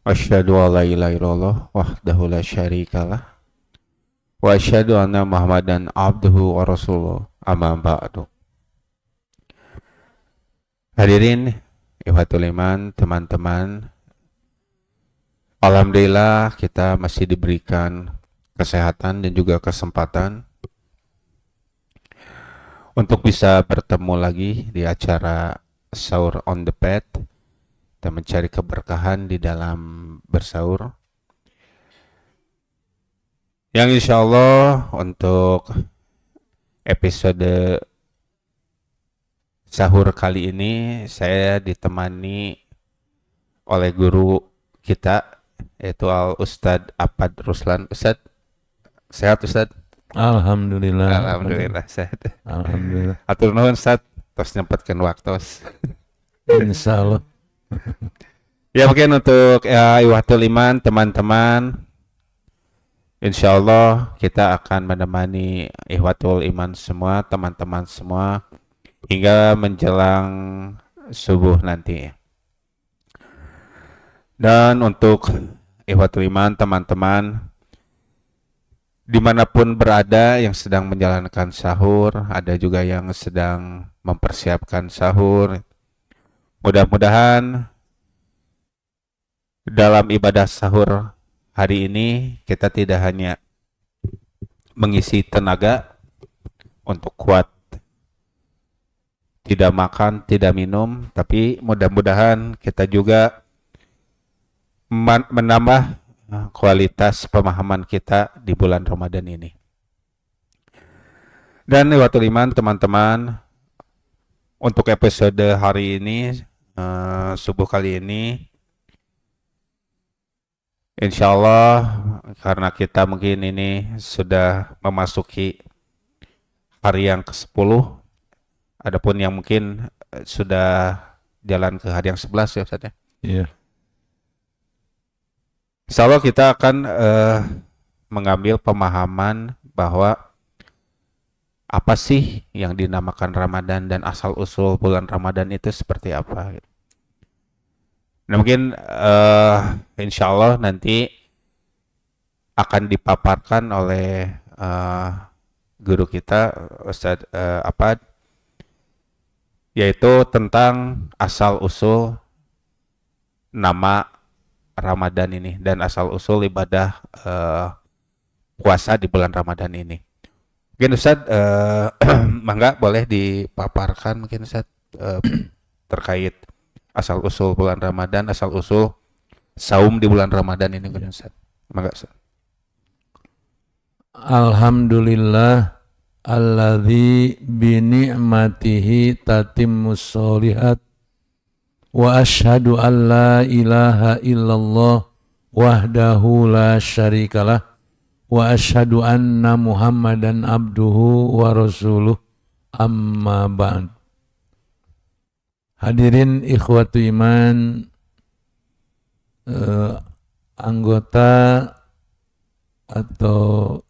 Asyhadu an la ilaha illallah wahdahu la syarikalah wa asyhadu anna Muhammadan abduhu wa rasuluh amma ba'du. Hadirin ikhwatul iman, teman-teman, alhamdulillah kita masih diberikan kesehatan dan juga kesempatan untuk bisa bertemu lagi di acara Sahur on the Pad dan mencari keberkahan di dalam bersaur. Yang insya Allah untuk episode sahur kali ini saya ditemani oleh guru kita, yaitu Al-Ustadz Apad Ruslan. Ustadz, sehat Ustadz? Alhamdulillah. Alhamdulillah sehat. Alhamdulillah. Atur nuhun Ustadz, tos nyempatkan waktos. Insya Allah. Ya mungkin untuk Iwatul Iman, teman-teman, insya Allah kita akan menemani Ikhwatul Iman semua, teman-teman semua, hingga menjelang subuh nanti. Dan untuk Ikhwatul Iman, teman-teman, dimanapun berada yang sedang menjalankan sahur, ada juga yang sedang mempersiapkan sahur, mudah-mudahan dalam ibadah sahur hari ini kita tidak hanya mengisi tenaga untuk kuat tidak makan, tidak minum, tapi mudah-mudahan kita juga menambah kualitas pemahaman kita di bulan Ramadan ini. Dan Ikhwatul Iman, teman-teman, untuk episode hari ini, subuh kali ini, insya Allah karena kita mungkin ini sudah memasuki hari yang ke-10, adapun yang mungkin sudah jalan ke hari yang 11 ya Ustaz ya. Iya. Insya Allah kita akan mengambil pemahaman bahwa apa sih yang dinamakan Ramadan dan asal-usul bulan Ramadan itu seperti apa. Nah mungkin insya Allah nanti akan dipaparkan oleh guru kita Ustadz Apad, yaitu tentang asal-usul nama Ramadan ini dan asal-usul ibadah puasa di bulan Ramadan ini. Mungkin Ustadz, mangga boleh dipaparkan mungkin Ustadz terkait asal-usul bulan Ramadan, asal-usul saum di bulan Ramadan ini Ustadz. Mangga Ustadz. Alhamdulillah alladzi bi ni'matihi tatimmus sholihat wa asyhadu an la ilaha illallah wahdahu la syarikalah wa asyhadu anna Muhammadan abduhu wa rasuluh amma ba'd. Hadirin ikhwatu iman, anggota atau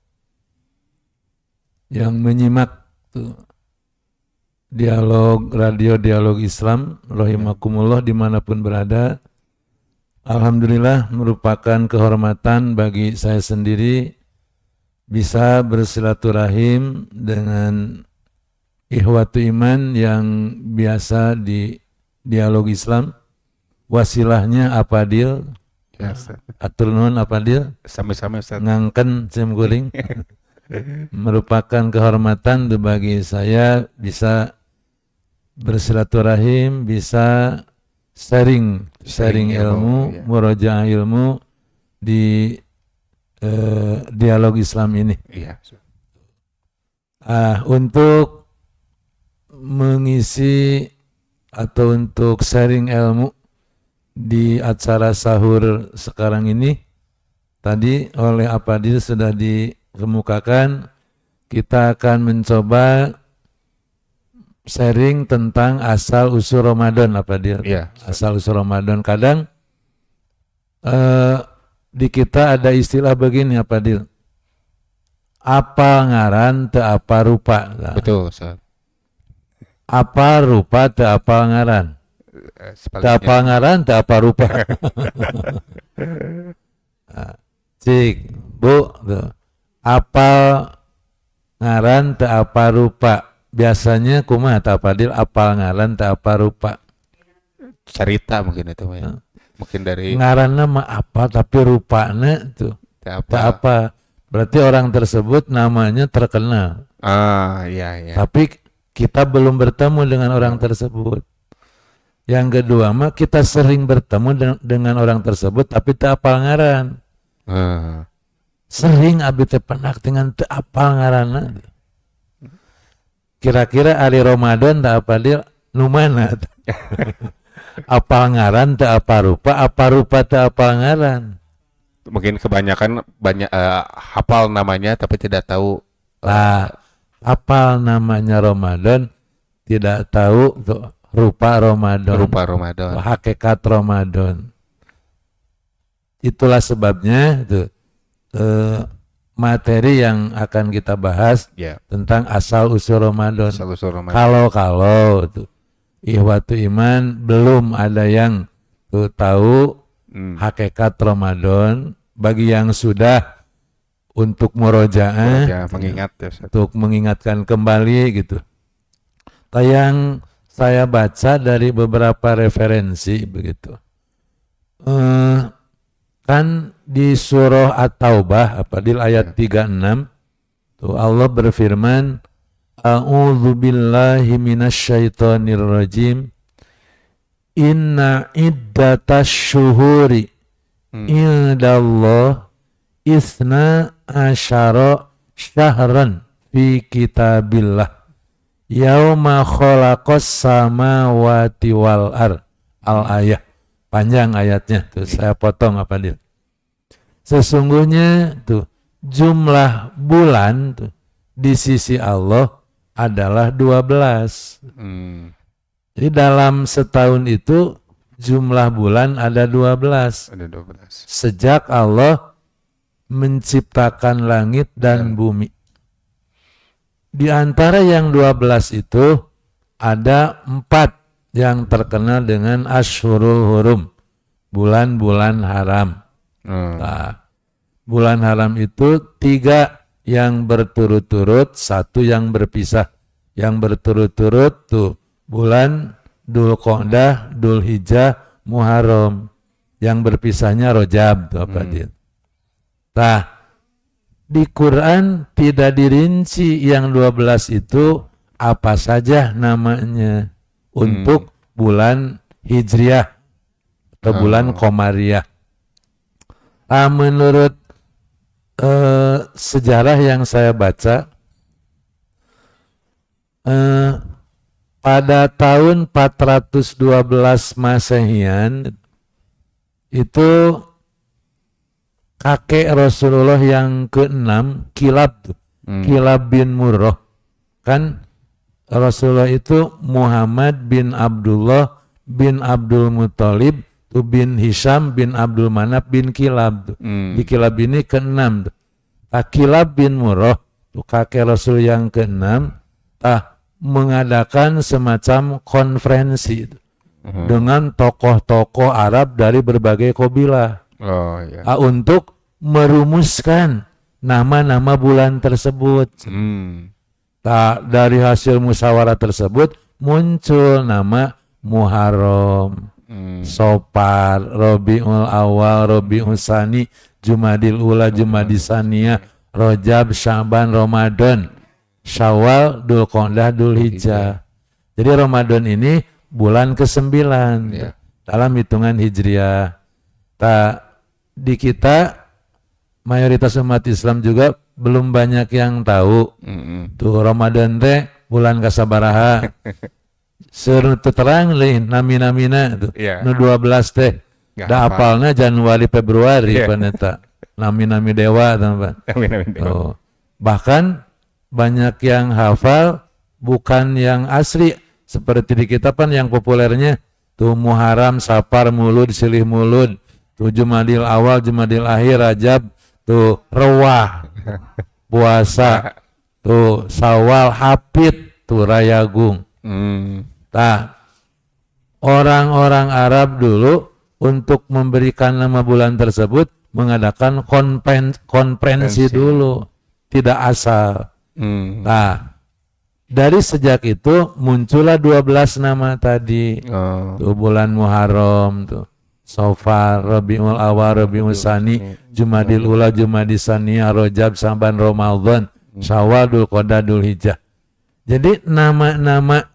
yang menyimak radio dialog Islam rahimakumullah dimanapun berada, alhamdulillah merupakan kehormatan bagi saya sendiri bisa bersilaturahim dengan ikhwatu iman yang biasa di dialog Islam. Wasilahnya Apadil, atur nuhun Apadil, Sami-sami Ustaz. ngangken sim guling. Merupakan kehormatan bagi saya bisa bersilaturahim, bisa sharing ilmu, ya. murojaah ilmu di dialog Islam ini. Iya. Untuk mengisi atau untuk sharing ilmu di acara sahur sekarang ini, tadi oleh Apadil sudah dikemukakan, kita akan mencoba sharing tentang asal-usul Ramadan, Apadil. Iya. Asal-usul Ramadan. Kadang di kita ada istilah begini, Apadil. Apa ngaran teu apa rupa. Betul Ustaz. Apa rupa teu apa ngaran. Tak sebaliknya. apa ngaran, tak apa rupa. Cik, Bu, tuh. Apa ngaran, tak apa rupa. Biasanya kumaha tak padil apa ngaran, tak apa rupa. Cerita mungkin itu ya. Mungkin dari Ngaranna mah apa, tapi rupanya tuh apa. tak apa. Berarti orang tersebut namanya terkenal. Iya iya. Tapi kita belum bertemu dengan orang tersebut. Yang kedua mah kita sering bertemu dengan orang tersebut tapi tak apal ngaran. Sering abi teh penak dengan tak apal ngaranna. Kira-kira hari Ramadan tak apa dia nu mana? Apal ngaran tak apa rupa tak apal ngaran. Mungkin kebanyakan banyak hafal namanya tapi tidak tahu Nah, apal namanya Ramadan tidak tahu tuh rupa Ramadan. rupa Ramadan. Hakikat Ramadan. Itulah sebabnya tuh materi yang akan kita bahas Ya, tentang asal usul Ramadan. asal-usul Ramadan. Kalau tuh ihwatu iman belum ada yang tuh tahu hakikat Ramadan, bagi yang sudah untuk murojaah, Ya, mengingat ya, Ustaz. untuk mengingatkan kembali gitu. Yang saya baca dari beberapa referensi begitu. Kan di surah At-Taubah di ayat 36 tuh Allah berfirman, A'udzu billahi minasyaitonir rajim. Inna iddatasy syuhuri indallah isna asyara syahran fi kitabillah yauma khalaqas samawati wal ar. Al-ayah. Panjang ayatnya tuh, saya potong apa dia. Sesungguhnya tuh jumlah bulan tuh di sisi Allah adalah 12. Jadi dalam setahun itu jumlah bulan ada 12. Ada 12. Sejak Allah menciptakan langit dan bumi. Di antara yang 12 itu ada 4 yang terkenal dengan Ashhurul Hurum, bulan-bulan haram. Nah, bulan haram itu 3 yang berturut-turut, 1 yang berpisah. Yang berturut-turut tuh bulan Dzulqa'dah, Dzulhijjah, Muharram. Yang berpisahnya Rajab tuh apa dia. Nah, di Quran tidak dirinci yang 12 itu apa saja namanya untuk bulan Hijriah atau bulan Qamariyah. Menurut sejarah yang saya baca, pada tahun 412 Masehian itu kakek Rasulullah yang ke-6, Kilab bin Murrah. Kan Rasulullah itu Muhammad bin Abdullah bin Abdul Muthalib bin Hisham bin Abdul Manaf bin Kilab. Di Kilab ini ke-6. Kilab bin Murrah, kakek Rasul yang ke-6, mengadakan semacam konferensi dengan tokoh-tokoh Arab dari berbagai kabilah untuk merumuskan nama-nama bulan tersebut. Dari hasil musyawarah tersebut muncul nama Muharram, Sofar, Rabiul Awal, Rabiul Tsani, Jumadil Ula, Jumadil Tsaniyah, Rajab, Sya'ban, Ramadan, Syawal, Dzulqa'dah, Dzulhijjah. Jadi Ramadan ini bulan ke-9 dalam hitungan Hijriah. Di kita mayoritas umat Islam juga belum banyak yang tahu. Tuh Ramadan teh bulan kasabaraha. Seru terang lain nami-namina tuh. Nu 12 teh. Da apalna Januari Februari paneta. Nami-nami dewa teman. Bahkan banyak yang hafal bukan yang asli, seperti di kita kan yang populernya tuh Muharram, Safar, Mulud, Silih Mulud, tuh Jumadil Awal, Jumadil Akhir, Rajab, tuh Rewah, puasa, tuh Syawal, Hapit, tuh Rayagung. orang-orang Arab dulu untuk memberikan nama bulan tersebut mengadakan konferensi dulu, tidak asal. Nah, dari sejak itu muncullah 12 nama tadi. Tuh bulan Muharram, tuh Safar, Rabiul Awal, Rabiul Tsani, Jumadil Ula, Jumadis Tsaniyah, Rajab, Sa'ban, Ramadan, Syawal, Dzulqa'dah, Dzulhijjah. Jadi nama-nama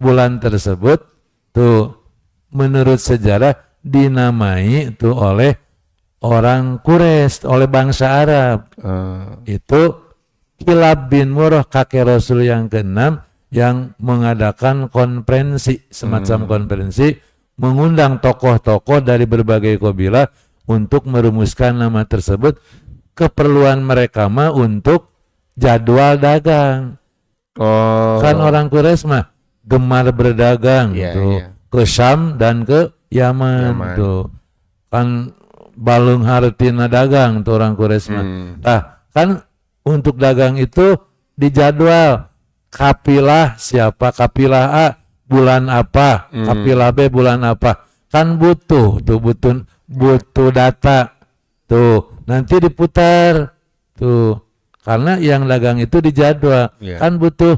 bulan tersebut tuh menurut sejarah dinamai tuh oleh orang Quraisy, oleh bangsa Arab. Itu Kilab bin Murrah, kakek Rasul yang ke-6, yang mengadakan konferensi, semacam konferensi, mengundang tokoh-tokoh dari berbagai kabilah untuk merumuskan nama tersebut. Keperluan mereka mah untuk jadwal dagang. Kan orang Quraisy mah gemar berdagang tuh, ke Syam dan ke Yaman. Tuh. Kan balung hartina dagang tuh orang Quraisy mah. Nah, kan untuk dagang itu dijadwal kapilah siapa, kapilah A bulan apa, kapilah B bulan apa. Kan butuh data. Tuh, nanti diputar. Tuh. Karena yang dagang itu dijadwal. Kan butuh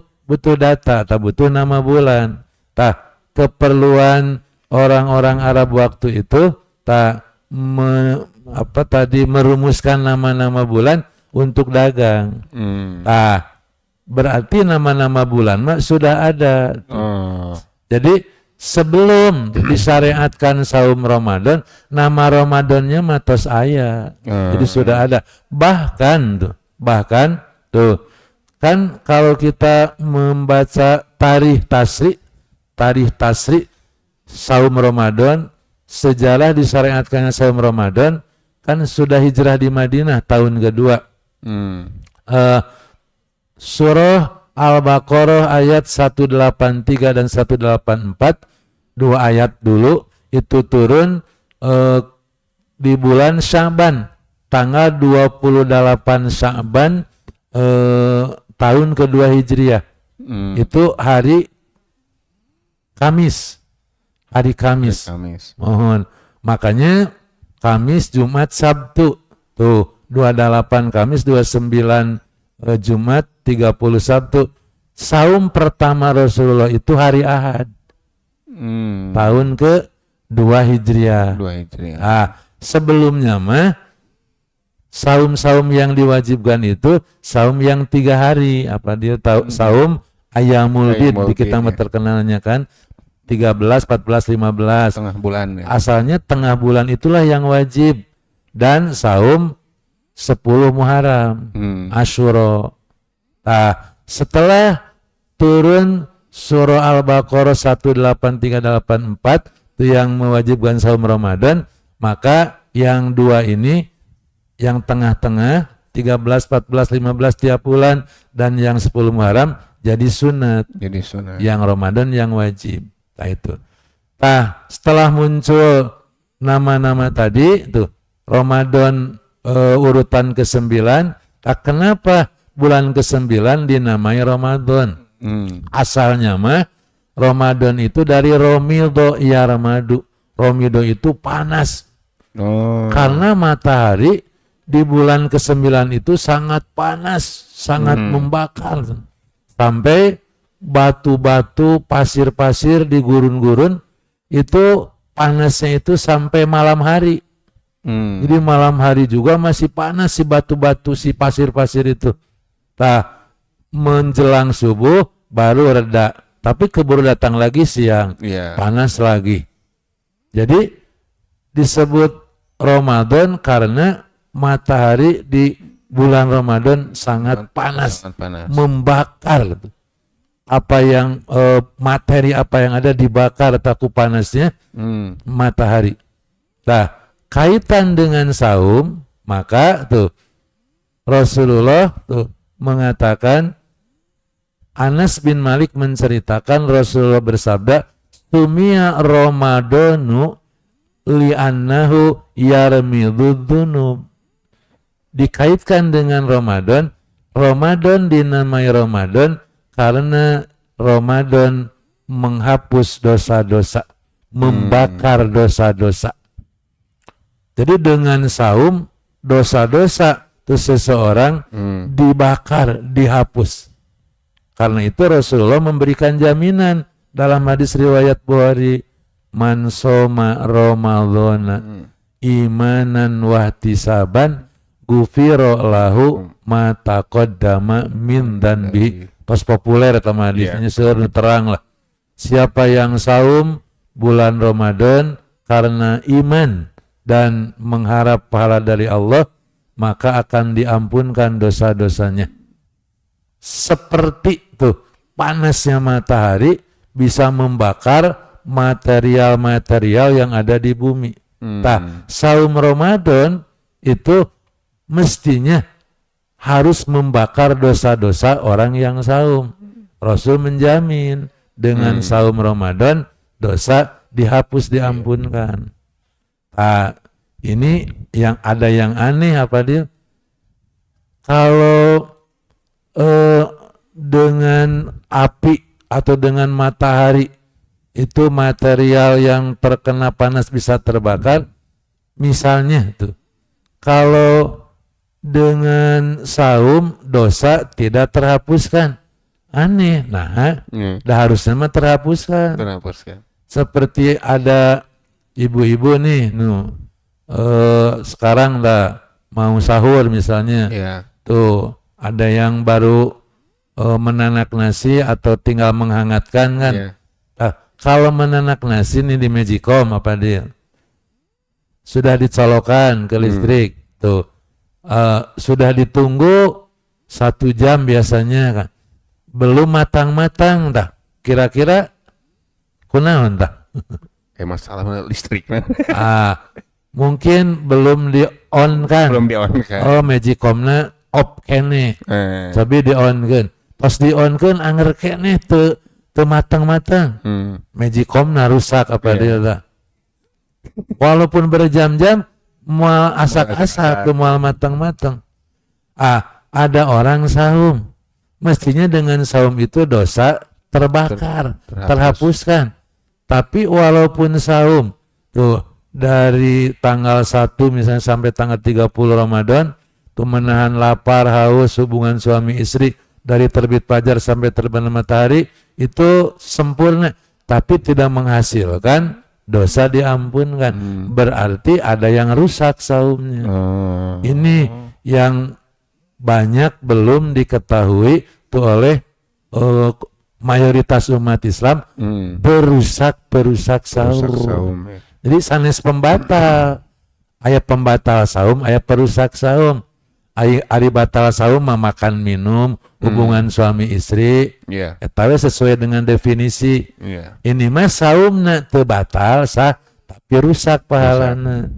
data, tak butuh nama bulan. Tah, keperluan orang-orang Arab waktu itu merumuskan nama-nama bulan untuk dagang. Nah, berarti nama-nama bulan mah sudah ada. Jadi sebelum disyariatkan saum Ramadan, nama Ramadannya matos aya. Jadi sudah ada. Bahkan tuh kan kalau kita membaca tarikh tasri saum Ramadan, sejarah disyariatkannya saum Ramadan kan sudah hijrah di Madinah tahun kedua. Surah Al-Baqarah ayat 183 dan 184, 2 ayat dulu itu turun di bulan Sya'ban, tanggal 28 Sya'ban tahun kedua Hijriah. Itu hari Kamis. Mohon. Makanya Kamis, Jumat, Sabtu. Tuh, 28 Kamis, 29 Jumat, 30 Sabtu. Saum pertama Rasulullah itu hari Ahad. Tahun ke-2 Hijriah. Nah, sebelumnya mah saum-saum yang diwajibkan itu saum yang 3 hari. Apa dia tahu? Saum Ayyamul Bid di kita terkenalnya kan 13, 14, 15 tengah bulan ya. Asalnya tengah bulan itulah yang wajib. Dan saum 10 Muharram, Asyura. Nah, setelah turun surah Al-Baqarah 183-84 itu yang mewajibkan saum Ramadan, maka yang 2 ini, yang tengah-tengah 13, 14, 15 tiap bulan dan yang 10 Muharram jadi sunat. Yang Ramadan yang wajib. Nah itu. Nah, setelah muncul nama-nama tadi tuh Ramadan urutan ke-9, kenapa bulan ke-9 dinamai Ramadan? Asalnya mah Ramadan itu dari Romido Yarmadu. Romido itu panas. Karena matahari di bulan ke-9 itu sangat panas, sangat membakar. Sampai batu-batu, pasir-pasir di gurun-gurun itu panasnya itu sampai malam hari. Jadi malam hari juga masih panas si batu-batu, si pasir-pasir itu. Nah, menjelang subuh baru reda. Tapi keburu datang lagi siang, panas lagi. Jadi disebut Ramadan karena matahari di bulan Ramadan sangat panas. Membakar. Apa yang materi apa yang ada dibakar taku panasnya matahari. Nah, kaitan dengan saum, maka tuh Rasulullah tuh mengatakan, Anas bin Malik menceritakan Rasulullah bersabda, "Tumiya Ramadanu li'annahu yarmidud dzunub." Dikaitkan dengan Ramadan, Ramadan dinamai Ramadan karena Ramadan menghapus dosa-dosa, membakar dosa-dosa. Jadi dengan saum dosa-dosa itu seseorang dibakar, dihapus. Karena itu Rasulullah memberikan jaminan dalam hadis riwayat Bukhari, man soma ramadhana imanan wahtisaban gufiro lahu ma taqaddama min danbi. Pas populer sama hadisnya seueur terang lah. Siapa yang saum bulan Ramadan karena iman dan mengharap pahala dari Allah, maka akan diampunkan dosa-dosanya. Seperti tuh panasnya matahari bisa membakar material-material yang ada di bumi. Nah, saum Ramadan itu mestinya harus membakar dosa-dosa orang yang saum. Rasul menjamin dengan saum Ramadan dosa dihapus, diampunkan. Nah, ini yang ada yang aneh apa dia? Kalau dengan api atau dengan matahari itu material yang terkena panas bisa terbakar, misalnya tuh. Kalau dengan saum dosa tidak terhapuskan, aneh. Nah, dah harusnya mah terhapuskan. Seperti ada ibu-ibu nih, sekarang dah mau sahur misalnya, tuh ada yang baru menanak nasi atau tinggal menghangatkan kan. Kalau menanak nasi nih di Magicom apa dia? Sudah dicolokan ke listrik, tuh sudah ditunggu 1 jam biasanya kan, belum matang-matang dah. Kira-kira kunaon dah? Masalah listrik kan. Mungkin belum di-on kan. Oh, Magicomna off kene. Tapi di-on kan. Pas di-on kan anger kene teu matang-matang. Magicomna rusak apa dia lah. Walaupun berjam-jam moal asak-asak, moal matang-matang. Ada orang saum. Mestinya dengan saum itu dosa terbakar, terhapuskan. Tapi walaupun saum tuh dari tanggal 1 misalnya sampai tanggal 30 Ramadan tuh menahan lapar, haus, hubungan suami istri dari terbit fajar sampai terbenam matahari itu sempurna, tapi tidak menghasilkan dosa diampunkan. Berarti ada yang rusak saumnya. Ini yang banyak belum diketahui tuh oleh mayoritas umat Islam, perusak saum. Jadi sanes pembatal, aya pembatal saum, aya perusak saum. Ari batal saum makan minum, hubungan suami istri, eta we sesuai dengan definisi. Ini mah saumna teu batal sah, tapi rusak pahalana.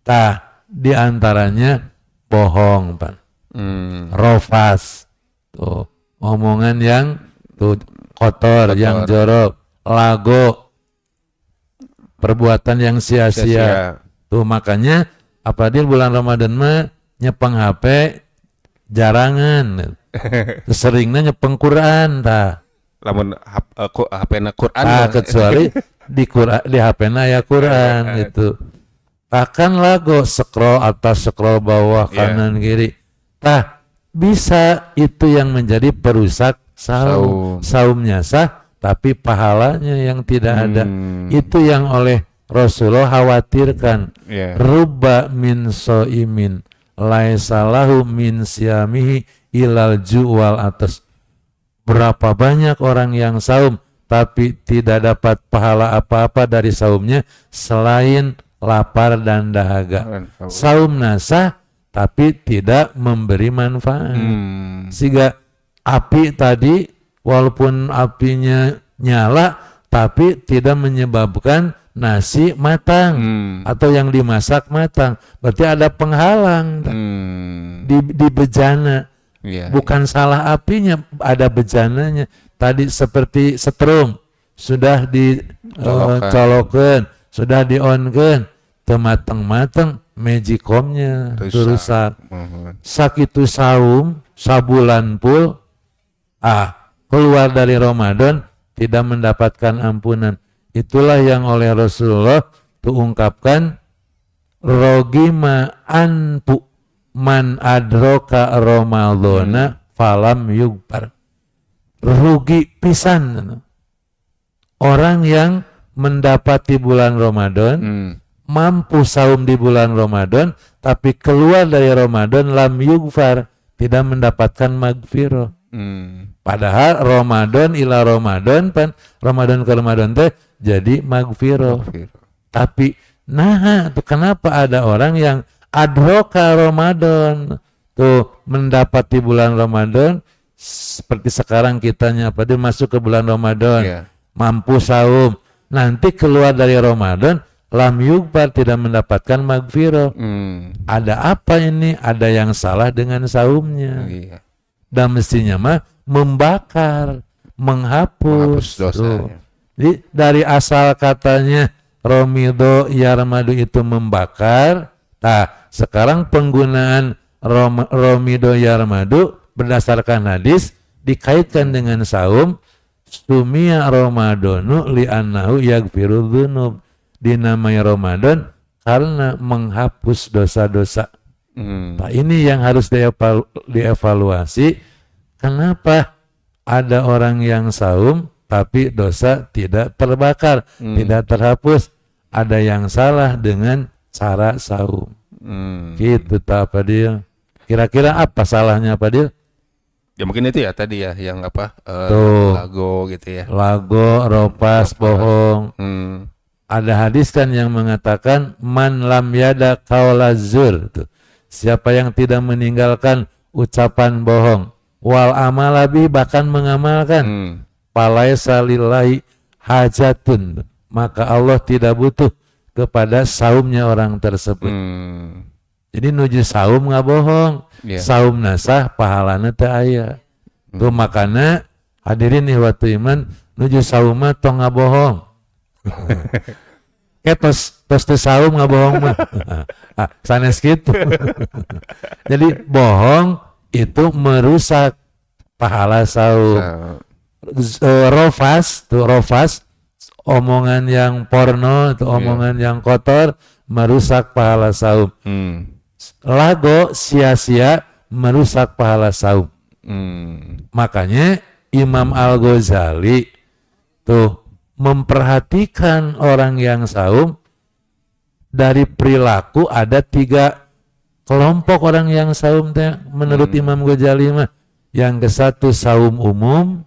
Tah, di antaranya bohong, Pak. Rofas. Tuh, omongan yang tuh kotor, yang jorok, lago, perbuatan yang sia-sia. Tuh makanya apalagi bulan Ramadan mah nyepeng HP jarangan. Seringnya nyepeng Quran tah. Lamun HP-na Quran. Kecuali di HP-na ya Quran gitu. Bahkan lago scroll atas, scroll bawah, kanan kiri. Tah, bisa itu yang menjadi perusak saumnya sah, tapi pahalanya yang tidak ada. Itu yang oleh Rasulullah khawatirkan. Rubba min so'imin laisa lahu min siyamihi ilal ju'wal atas. Berapa banyak orang yang saum tapi tidak dapat pahala apa-apa dari saumnya selain lapar dan dahaga. Saum nasah tapi tidak memberi manfaat. Sehingga api tadi walaupun apinya nyala tapi tidak menyebabkan nasi matang atau yang dimasak matang. Berarti ada penghalang di bejana. Bukan salah apinya, ada bejananya. Tadi seperti setrum sudah dicolokan, sudah di-on-kan, temateng-mateng Magicomnya rusak. Sakitu saum sabulan pul keluar dari Ramadan tidak mendapatkan ampunan. Itulah yang oleh Rasulullah tuh ungkapkan rogima anpu man adroka Ramadhana falam yugbar. Rugi pisan orang yang mendapati bulan Ramadan, mampu saum di bulan Ramadan, tapi keluar dari Ramadan lam yugfar, tidak mendapatkan magfirah. Padahal Ramadan ila Ramadan pan Ramadan ke Ramadan teh jadi magfirah. Tapi nah tuh kenapa ada orang yang adroka Ramadan tuh mendapati bulan Ramadan seperti sekarang kitanya dia masuk ke bulan Ramadan, mampu saum, nanti keluar dari Ramadan lam yugbar, tidak mendapatkan magfirah. Ada apa ini? Ada yang salah dengan saumnya. Dan mestinya mah membakar, menghapus dosa. Jadi dari asal katanya romido yarmadu itu membakar. Nah, sekarang penggunaan romido yarmadu berdasarkan hadis dikaitkan dengan saum. Sumia Ramadanu li'annahu yaghfiru dzunub, dinamai Ramadan karena menghapus dosa-dosa. Nah, ini yang harus dievaluasi. Kenapa ada orang yang saum tapi dosa tidak terbakar, tidak terhapus? Ada yang salah dengan cara saum. Gitu tak Fadil? Kira-kira apa salahnya Fadil? Ya mungkin itu ya tadi ya yang apa lago gitu ya. Lago, ropas, bohong. Ada hadis kan yang mengatakan man lam yada qaula zur. Siapa yang tidak meninggalkan ucapan bohong, wal amalabi bahkan mengamalkan, palaisa lillahi hajatun, maka Allah tidak butuh kepada saumnya orang tersebut. Jadi nuju saum nggak bohong, saum nasah pahalana teu aya. Tuh makana hadirin ihwatu iman, nuju saum mah tong nggak bohong. Tos teu saum nggak bohong mah. Sanes gitu. Jadi bohong itu merusak pahala saum. Rofas, omongan yang porno, itu omongan yang kotor merusak pahala saum. Lago sia-sia merusak pahala saum. Makanya Imam Al-Ghazali tuh memperhatikan orang yang saum. Dari perilaku ada 3 kelompok orang yang saum teh menurut Imam Ghazali mah. Yang ke satu saum umum,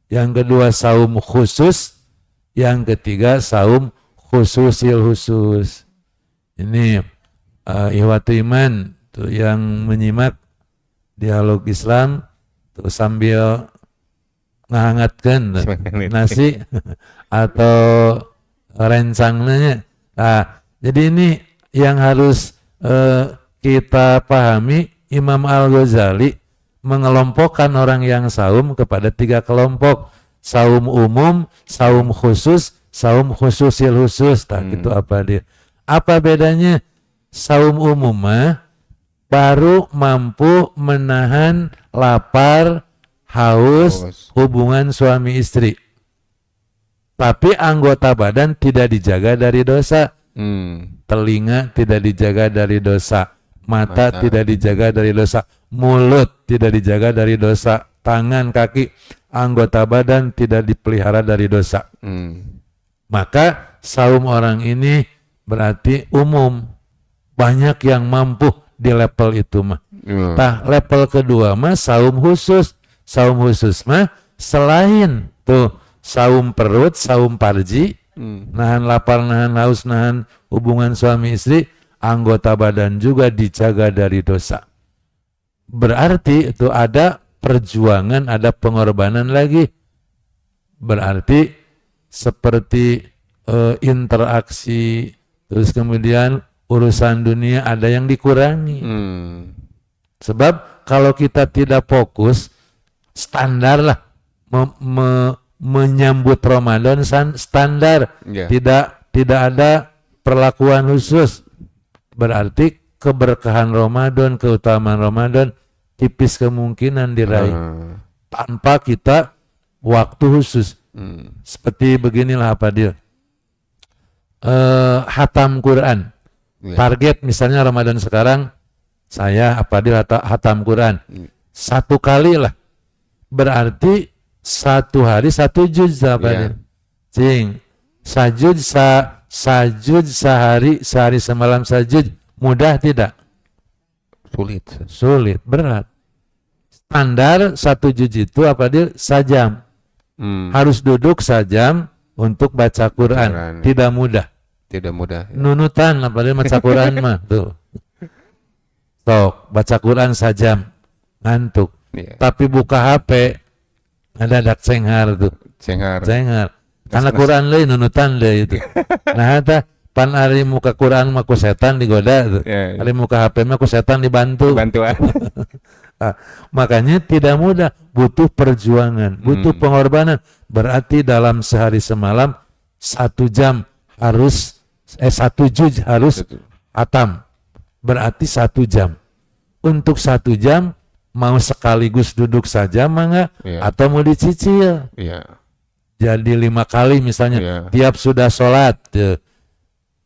yang kedua saum khusus, yang ketiga saum khususil khusus. Ini ihwatu iman tuh yang menyimak dialog Islam tuh sambil ngahangatkan nasi atau rencangnya. Nah, jadi ini yang harus kita pahami. Imam Al-Ghazali mengelompokkan orang yang saum kepada 3 kelompok. Saum umum, saum khusus, saum khususil khusus. Nah, gitu apa dia? Apa bedanya? Saum umum mah baru mampu menahan lapar, haus, hubungan suami istri. Tapi anggota badan tidak dijaga dari dosa. Telinga tidak dijaga dari dosa. Mata tidak dijaga dari dosa. Mulut tidak dijaga dari dosa. Tangan, kaki, anggota badan tidak dipelihara dari dosa. Maka saum orang ini berarti umum. Banyak yang mampu di level itu mah. Nah, level kedua mah saum khusus. Saum khusus mah selain tuh saum perut, saum parji, nahan lapar, nahan haus, nahan hubungan suami istri, anggota badan juga dijaga dari dosa. Berarti itu ada perjuangan, ada pengorbanan lagi. Berarti seperti interaksi, terus kemudian urusan dunia ada yang dikurangi. Sebab kalau kita tidak fokus, standar lah menyambut Ramadan standar, tidak ada perlakuan khusus. Berarti keberkahan Ramadan, keutamaan Ramadan tipis kemungkinan diraih tanpa kita waktu khusus. Seperti beginilah apa dia? hatam Quran. Iya. Target misalnya Ramadan sekarang saya hatam Quran. Satu kali lah. Berarti satu hari 1 juz apa Iya. dia? Cing. Sajud sehari semalam sajud. Mudah tidak? Sulit. Sulit, berat. Standar 1 juz itu apa dia? Sajam. Harus duduk sajam untuk baca Quran. Quran. Tidak mudah. Tidak mudah. Nunutan apa dia baca Quran mah tuh. Sok, baca Quran sajam. Ngantuk. Iya. Tapi buka HP ada cenghar tuh. Cenghar. Karena Quran lain nunutan deh itu. Nah, eta pan ari muka Quran mah ku setan digoda tuh. Iya. Ari muka HP mah ku setan dibantu. Bantuan. Nah, makanya tidak mudah, butuh perjuangan, butuh pengorbanan. Berarti dalam sehari semalam 1 jam harus 1 juz harus hatam. Berarti 1 jam. Untuk 1 jam mau sekaligus duduk saja mah Iya. atau mau dicicil. Iya. Jadi 5 kali misalnya Iya. tiap sudah sholat.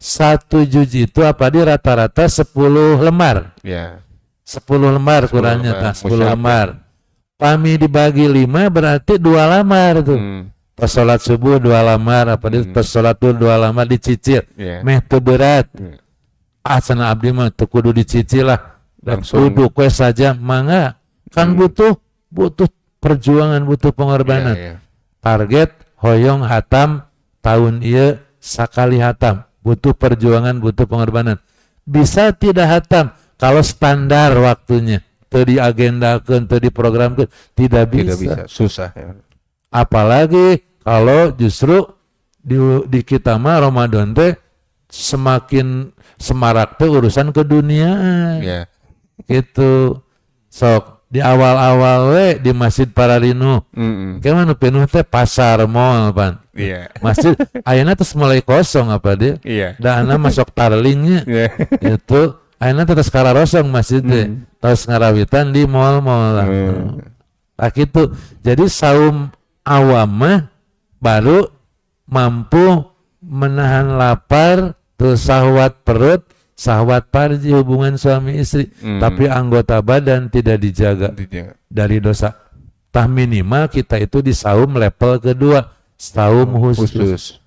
1 juz itu apa dia rata-rata 10 lembar. Iya. 10 lembar Qurannya, lembar. 10 Musyaf. lembar. Kami dibagi 5 berarti 2 lamar tuh. Pas sholat subuh 2 lamar, apa dia pas sholat duhur 2 lamar dicicil. Iya. Meh teu berat. Iya. Sana abdi mah teu kudu dicicil lah. Dan Langsung. duduk we saja mangga. Kan butuh perjuangan, butuh pengorbanan. Iya, iya. Target hoyong hatam tahun ieu sakali hatam. Butuh perjuangan, butuh pengorbanan. Bisa tidak hatam kalau standar waktunya teu diagendakeun, teu diprogramkeun, tidak Tidak bisa. bisa. Susah. Ya. Apalagi kalau justru di kita mah Ramadan teh semakin semarak teh urusan keduniaan. Iya. Gitu. Sok di awal-awal we di Masjid Pararinu. Kemana penuh teh pasar mall pan. Iya. Masjid ayeuna terus mulai kosong apa dia? Iya. Dana masuk tarlingnya. Iya. Itu ayeuna terus kararosong masjid teh. Terus ngarawitan di mall-mall lah. Nah gitu. Jadi saum awam mah baru mampu menahan lapar, terus syahwat perut, syahwat farji hubungan suami istri, tapi anggota badan tidak dijaga Dijaga. dari dosa. Tah minimal kita itu di saum level kedua, saum khusus.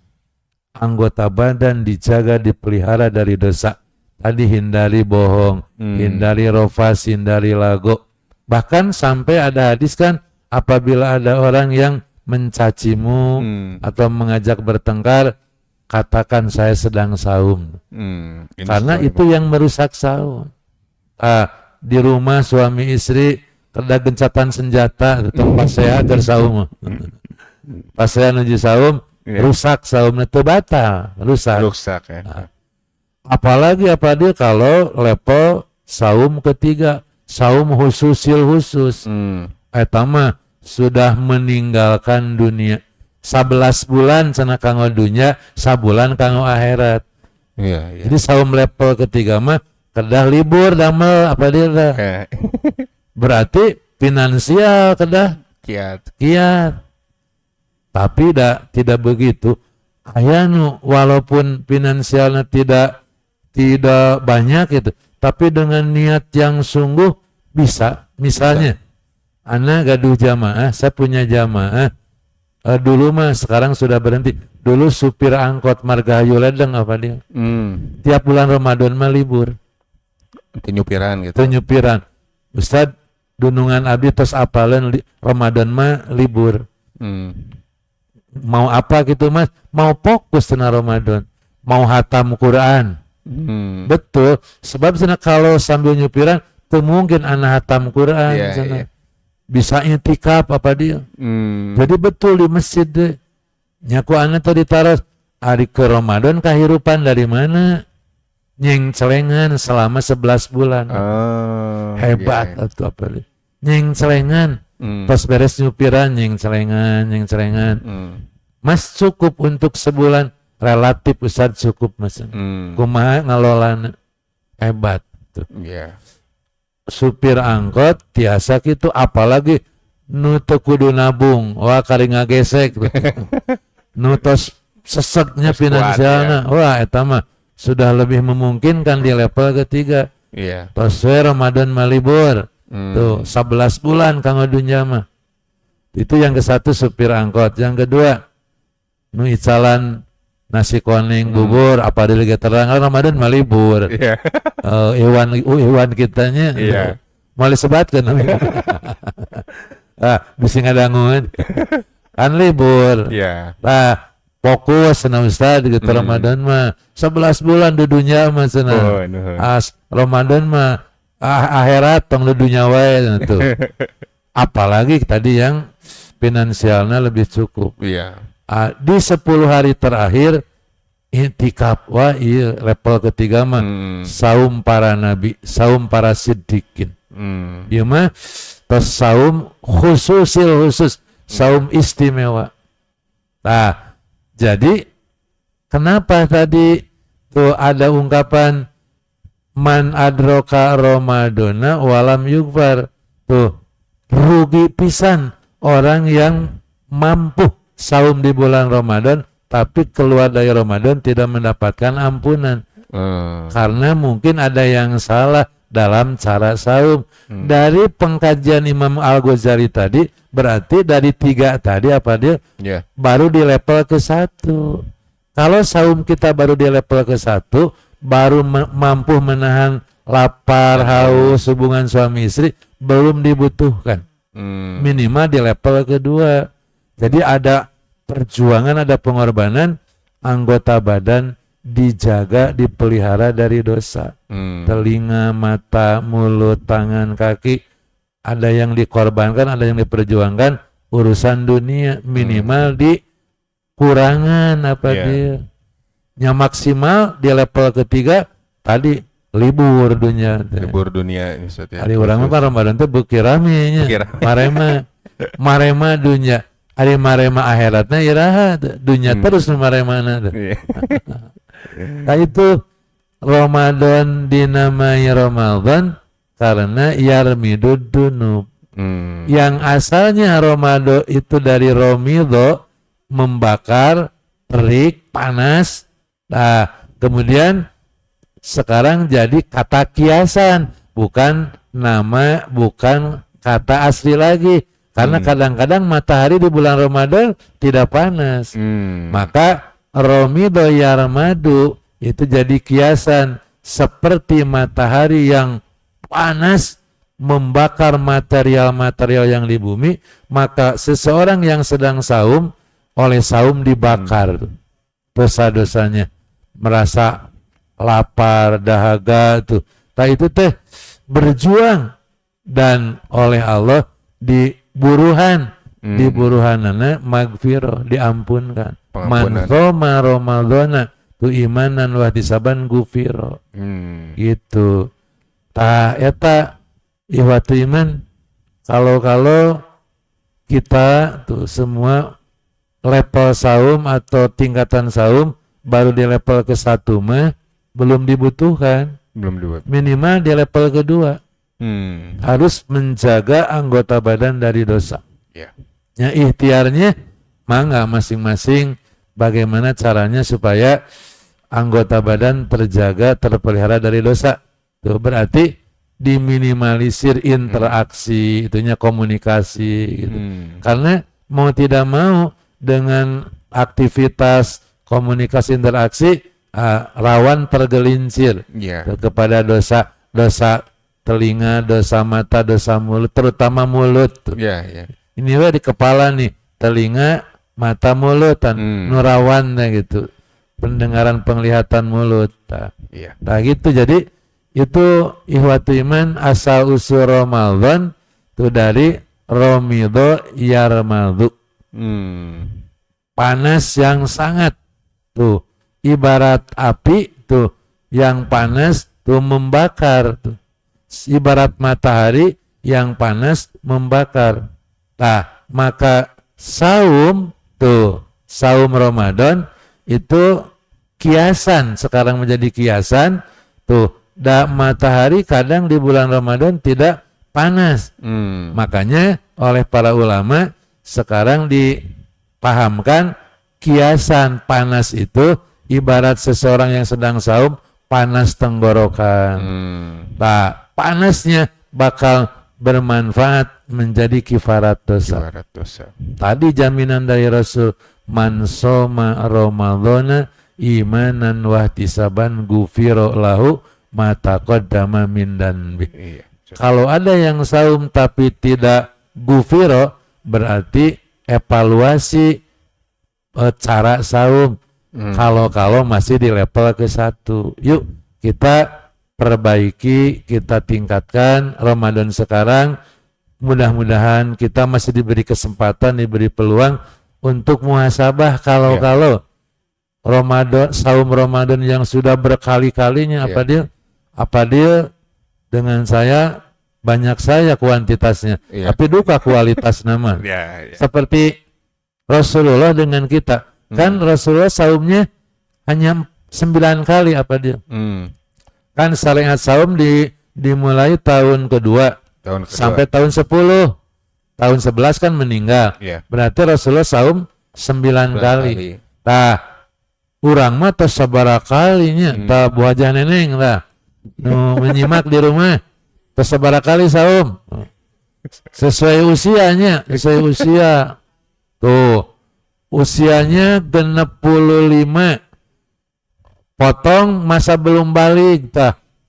Anggota badan dijaga, dipelihara dari dosa. Tadi hindari bohong, hindari rofas, hindari lago. Bahkan sampai ada hadis kan, apabila ada orang yang mencacimu atau mengajak bertengkar, katakan saya sedang saum. Karena itu yang merusak saum. Di rumah suami istri ada gencatan senjata, tetap pas saya agar saum. Pas saya menuju saum, rusak saumnya itu batal, rusak. Rusak ya. Apalagi apa dia kalau level saum ketiga, saum khususil khusus. Eta mah sudah meninggalkan dunia. 11 bulan cenah kanggo dunya, sabulan kanggo akhirat. Iya, iya. Jadi saum level ketiga mah kedah libur damel apa dia dah. Berarti finansial kedah Kiat. kiat. Tapi tidak begitu. Aya nu walaupun finansialnya tidak banyak itu, tapi dengan niat yang sungguh bisa. Misalnya, ana gaduh jamaah, saya punya jamaah. Dulu mah sekarang sudah berhenti. Dulu supir angkot Margahayu Ledeng apa dia? Tiap bulan Ramadan mah libur. Penyupiran gitu. Penyupiran. Ustad, dunungan abdi tos apalen Ramadan mah libur. Mau apa gitu mas? Mau fokus tina Ramadan. Mau hatam Quran. Betul. Sebab sana kalau sambil nyupiran, tuh mungkin anak hatam Quran. Iya, Sana. iya. Bisa intikaf apa dia. Jadi betul di masjid deh. Nyaku anak tadi taruh hari ke Ramadan kehirupan dari mana? Nyeng celengan selama 11 bulan. Hebat iya. atau apa dia. Nyeng celengan. Pas beres nyupiran nyeng celengan. Mas cukup untuk sebulan. Relatif Ustaz cukup mas. Kumaha ngalolana. Hebat. Tuh. Iya. Supir angkot tiasa gitu, apalagi nu teu kudu nabung, wah kali ngagesek. Nu tos seseknya Terus kuat, finansialnya. Wah, eta mah sudah lebih memungkinkan di level ketiga. Iya. Tos we Ramadan malibur. Tuh 11 bulan kanggo dunya mah. Itu yang ke satu supir angkot. Yang kedua nu icalan nasi kuning bubur apa deui ge terang Ramadan malibur. Iya. Iwan kitanya Iya. mau disebatkeun. Bisi ngadangun. Kan libur. Iya. Fokus na Ustaz gitu Ramadan mah 11 bulan dudunya mah cenah. nuhun. Ramadan mah akhirat tong dudunya wae tuh. Apalagi tadi yang finansialnya lebih cukup. Iya. Di 10 hari terakhir i'tikaf iya level ketiga mah saum para nabi, saum para siddiqin. Ieu mah tos saum khusus, saum istimewa. Nah, jadi kenapa tadi tuh ada ungkapan man adroka Ramadana walam yugfar, tuh rugi pisan orang yang mampu saum di bulan Ramadan tapi keluar dari Ramadan tidak mendapatkan ampunan. Karena mungkin ada yang salah dalam cara saum. Dari pengkajian Imam Al-Ghazali tadi berarti dari 3 tadi apa dia? Yeah. Baru di level ke-1. Kalau saum kita baru di level ke-1, baru mampu menahan lapar, haus, hubungan suami istri, belum dibutuhkan. Minimal di level kedua. Jadi ada perjuangan, ada pengorbanan, anggota badan dijaga, dipelihara dari dosa. Telinga, mata, mulut, tangan, kaki, ada yang dikorbankan, ada yang diperjuangkan. Urusan dunia minimal dikurangan dia. Yang maksimal di level ketiga tadi libur dunia. Libur dunia Ustaz ya. Hari orang mah Ramadan teh beuki rame nya. Marema dunia. Hari marema akhiratna iraha dunia terus maremana teh. Nah itu Ramadan dinamai Ramadan karena yarmidud dunub. Yang asalnya Ramadan itu dari romido, membakar, terik, panas. Nah, kemudian sekarang jadi kata kiasan, bukan nama, bukan kata asli lagi. Karena kadang-kadang matahari di bulan Ramadan tidak panas. Maka romido yarmadu itu jadi kiasan seperti matahari yang panas membakar material-material yang di bumi. Maka seseorang yang sedang saum oleh saum dibakar dosa-dosanya, merasa lapar, dahaga tuh. Nah itu teh berjuang dan oleh Allah di buruhanana magfirah, diampunkan. Man roma Ramadana tu imanan wa disaban gufiro. Gitu. Tah eta ihwatu iman, kalau kita tuh semua level saum atau tingkatan saum baru di level ke-1 mah belum dibutuhkan. Minimal di level kedua. Harus menjaga anggota badan dari dosa. Ya, ikhtiarnya mangga masing-masing bagaimana caranya supaya anggota badan terjaga, terpelihara dari dosa. Tuh berarti diminimalisir interaksi, itunya komunikasi gitu. Karena mau tidak mau dengan aktivitas komunikasi interaksi rawan tergelincir kepada dosa telinga, dosa mata, dosa mulut, terutama mulut. Ini di kepala nih, telinga, mata, mulut, nurawan gitu, pendengaran, penglihatan mulut. Nah gitu, jadi itu ihwatu iman asal usul Ramadan itu dari romido yarmadu. Panas yang sangat tuh, ibarat api tuh yang panas tuh membakar tuh. Ibarat matahari yang panas membakar. Nah, maka saum Ramadan itu kiasan, sekarang menjadi kiasan tuh. Matahari kadang di bulan Ramadan tidak panas. Makanya oleh para ulama sekarang dipahamkan kiasan panas itu ibarat seseorang yang sedang saum panas tenggorokan. Nah, panasnya bakal bermanfaat menjadi kifarat dosa. Kifarat dosa. Tadi jaminan dari Rasul, man soma ramadhana imanan wahtisaban gufiro lahu ma taqaddama min danbi. Iya. Kalau ada yang saum tapi tidak gufiro, berarti evaluasi cara saum. Kalau masih di level ke-1, yuk kita perbaiki, kita tingkatkan Ramadan sekarang. Mudah-mudahan kita masih diberi kesempatan, diberi peluang untuk muhasabah. Kalau Ramadan, saum Ramadan yang sudah berkali-kalinya, apa dia dengan saya, banyak saya kuantitasnya, tapi duka kualitas nama. Seperti Rasulullah dengan kita. Kan Rasulullah saumnya hanya 9 kali Kan syariat saum dimulai tahun kedua sampai tahun 10. Tahun 11 kan meninggal. Berarti Rasulullah saum 9 kali. Nah, urang mah tos sabaraha kalinya, tah buajah neneng tah. Nu menyimak di rumah tos sabaraha kali saum. Sesuai usianya, sesuai usia. Tuh. Usianya 65, potong masa belum balik,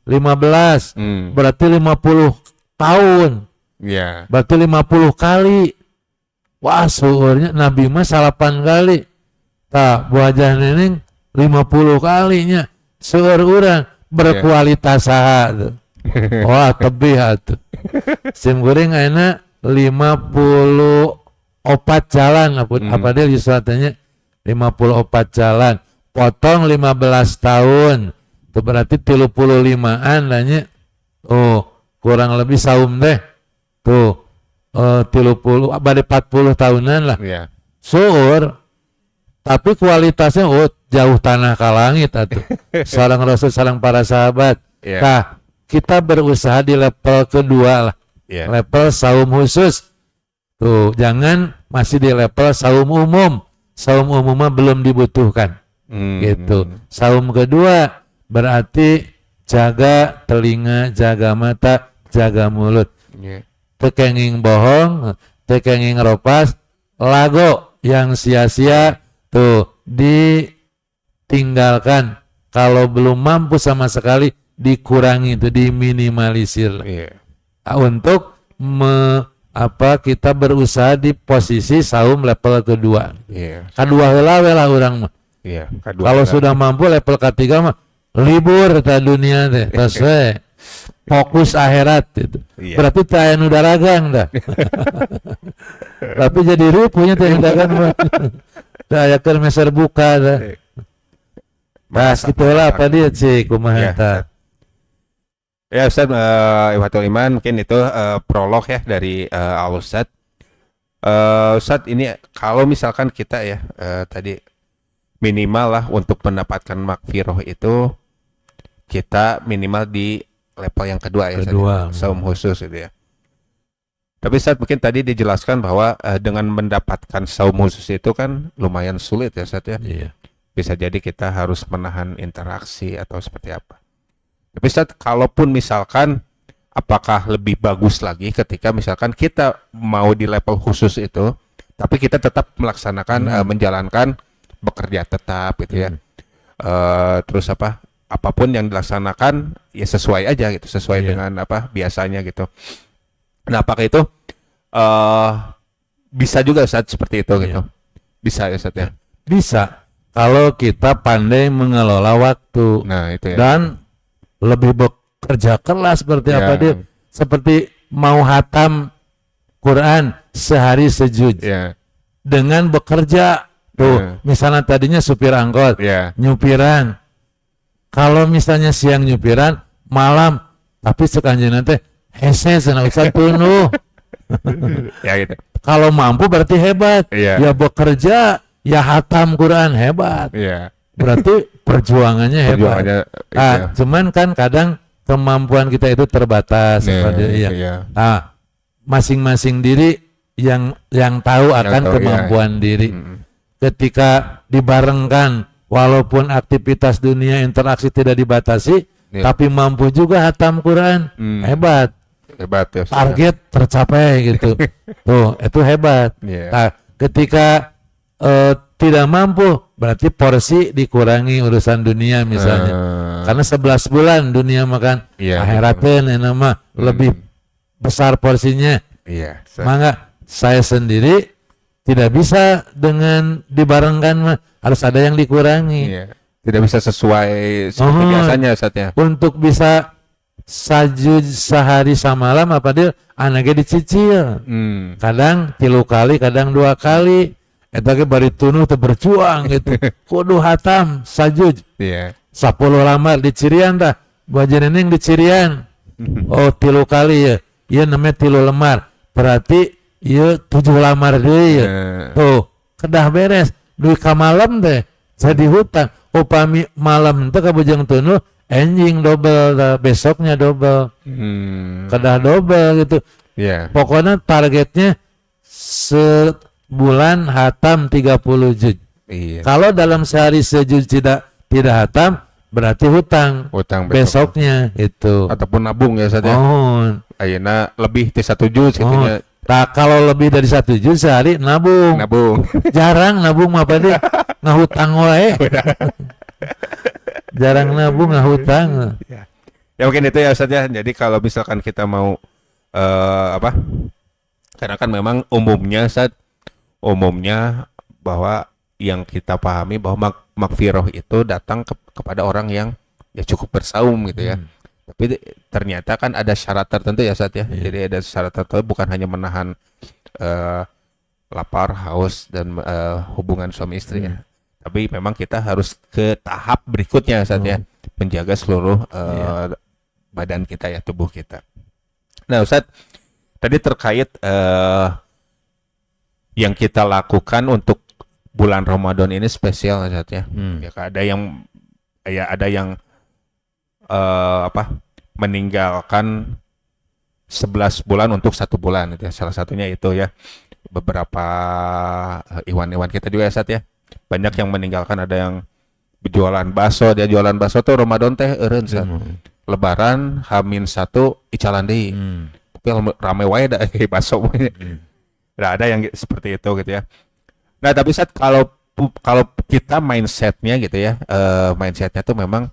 15, berarti 50 tahun, berarti 50 kali. Wah, suhurnya Nabi mah 8 kali, buajah neneng 50 kalinya, suhur urang berkualitas saha. Wah, tebih atuh. Sim goreng enak 54 jalan apa dia disuatanya 54 jalan, potong 15 tahun, itu berarti 35an lahnya. Kurang lebih saum deh tuh 30 bade 40 tahunan lah. Suur tapi kualitasnya jauh tanah ka langit atuh. Seorang Rasul, seorang para sahabat. Nah, kita berusaha di level kedua lah, level saum khusus. Tuh, jangan masih di level saum umum. Saum umumnya belum dibutuhkan. Gitu. Saum kedua berarti jaga telinga, jaga mata, jaga mulut. Tekenging bohong, tekenging ropas, lago yang sia-sia tuh ditinggalkan. Kalau belum mampu sama sekali dikurangi, itu diminimalisir. Untuk kita berusaha di posisi saum level kedua. Kedua heula lah urang mah. Kalau sudah mampu level ketiga mah libur ta dunia teh. Terus fokus akhirat gitu. Berarti teh aya nu daragang dah. Tapi jadi rupunya teh dagang mah. Teh aya keur meser buka dah. Nah, kitulah apa dia sih kumaha eta. Ya Ustaz, Ikhwatul Iman, mungkin itu prolog ya dari Al-Ustaz. Ustaz, ini kalau misalkan kita tadi minimal lah untuk mendapatkan makfirah itu kita minimal di level yang kedua ya, saum khusus gitu ya. Tapi Ustaz, mungkin tadi dijelaskan bahwa dengan mendapatkan saum khusus itu kan lumayan sulit ya Ustaz ya. Bisa jadi kita harus menahan interaksi atau seperti apa. Tapi Ustaz, kalaupun misalkan apakah lebih bagus lagi ketika misalkan kita mau di level khusus itu, tapi kita tetap melaksanakan menjalankan bekerja tetap gitu ya. Terus apapun yang dilaksanakan ya sesuai aja gitu, sesuai dengan biasanya gitu. Nah, apakah itu bisa juga Ustaz seperti itu gitu? Bisa ya Ustaz ya? Bisa. Kalau kita pandai mengelola waktu. Nah, itu ya. Dan lebih bekerja keras seperti apa dia, seperti mau hatam Quran sehari sejuz dengan bekerja tuh. Misalnya tadinya supir angkot, nyupiran. Kalau misalnya siang nyupiran, malam tapi sekanjena teh hese sana usah penuh. Gitu. Kalau mampu berarti hebat. Ya bekerja, ya hatam Quran hebat. Berarti perjuangannya hebat. Cuman kan kadang kemampuan kita itu terbatas. Nah, masing-masing diri yang tahu akan kemampuan diri. Ketika dibarengkan walaupun aktivitas dunia interaksi tidak dibatasi, tapi mampu juga hatam Quran. Hebat ya Ustaz. Target tercapai gitu. Tuh itu hebat. Nah, ketika tidak mampu berarti porsi dikurangi urusan dunia misalnya. Karena 11 bulan dunia makan, akhiratnya nama lebih besar porsinya. Maka saya sendiri tidak bisa dengan dibarengkan, harus ada yang dikurangi. Tidak bisa sesuai seperti biasanya Ustaz. Untuk bisa sajud sehari samalam apa dia anaknya dicicil. Kadang 3 kali, kadang 2 kali. Eta ge bari tunuh teu berjuang gitu. Kudu hatam sajud. 10 lamar di cirian tah. Baja neneng di cirian. 3 kali ya. Ieu namanya 3 lemar. Berarti ieu 7 lamar deui ya. Tuh, kedah beres. Duit ka malam teh jadi hutang. Upami malam teh ka bujang tunuh anjing double, besoknya double. Kedah double gitu. Pokoknya targetnya sebulan hatam 30 juz. Kalau dalam sehari sejuz tidak hatam, berarti hutang besoknya itu. Ataupun nabung ya Ustaz ya. Ayeuna lebih ti 1 juz gitu nya. Nah, kalau lebih dari 1 juz sehari nabung. Jarang nabung mah apa deh? Ngahutang wae. Jarang nabung ngahutang. Ya mungkin itu ya Ustaz ya. Jadi kalau misalkan kita mau karena kan memang umumnya bahwa yang kita pahami bahwa makfirah itu datang kepada orang yang ya cukup bersaum gitu ya. Tapi ternyata kan ada syarat tertentu ya Ustaz ya. Jadi ada syarat tertentu, bukan hanya menahan lapar, haus dan hubungan suami istri ya. Tapi memang kita harus ke tahap berikutnya Ustaz ya, menjaga seluruh badan kita ya, tubuh kita. Nah Ustaz, tadi terkait yang kita lakukan untuk bulan Ramadan ini spesial Ustaz ya. Ya ada yang meninggalkan 11 bulan untuk 1 bulan gitu ya. Salah satunya itu ya, beberapa iwan-iwan kita juga ya Ustaz ya. Banyak yang meninggalkan, ada yang jualan bakso, dia jualan bakso tuh Ramadan teh eureun Ustaz. Lebaran H-1 icalan deui. Tapi rame wae da bakso. Nah, ada yang seperti itu gitu ya. Nah, tapi Ustaz kalau kita mindsetnya gitu ya, mindsetnya tuh memang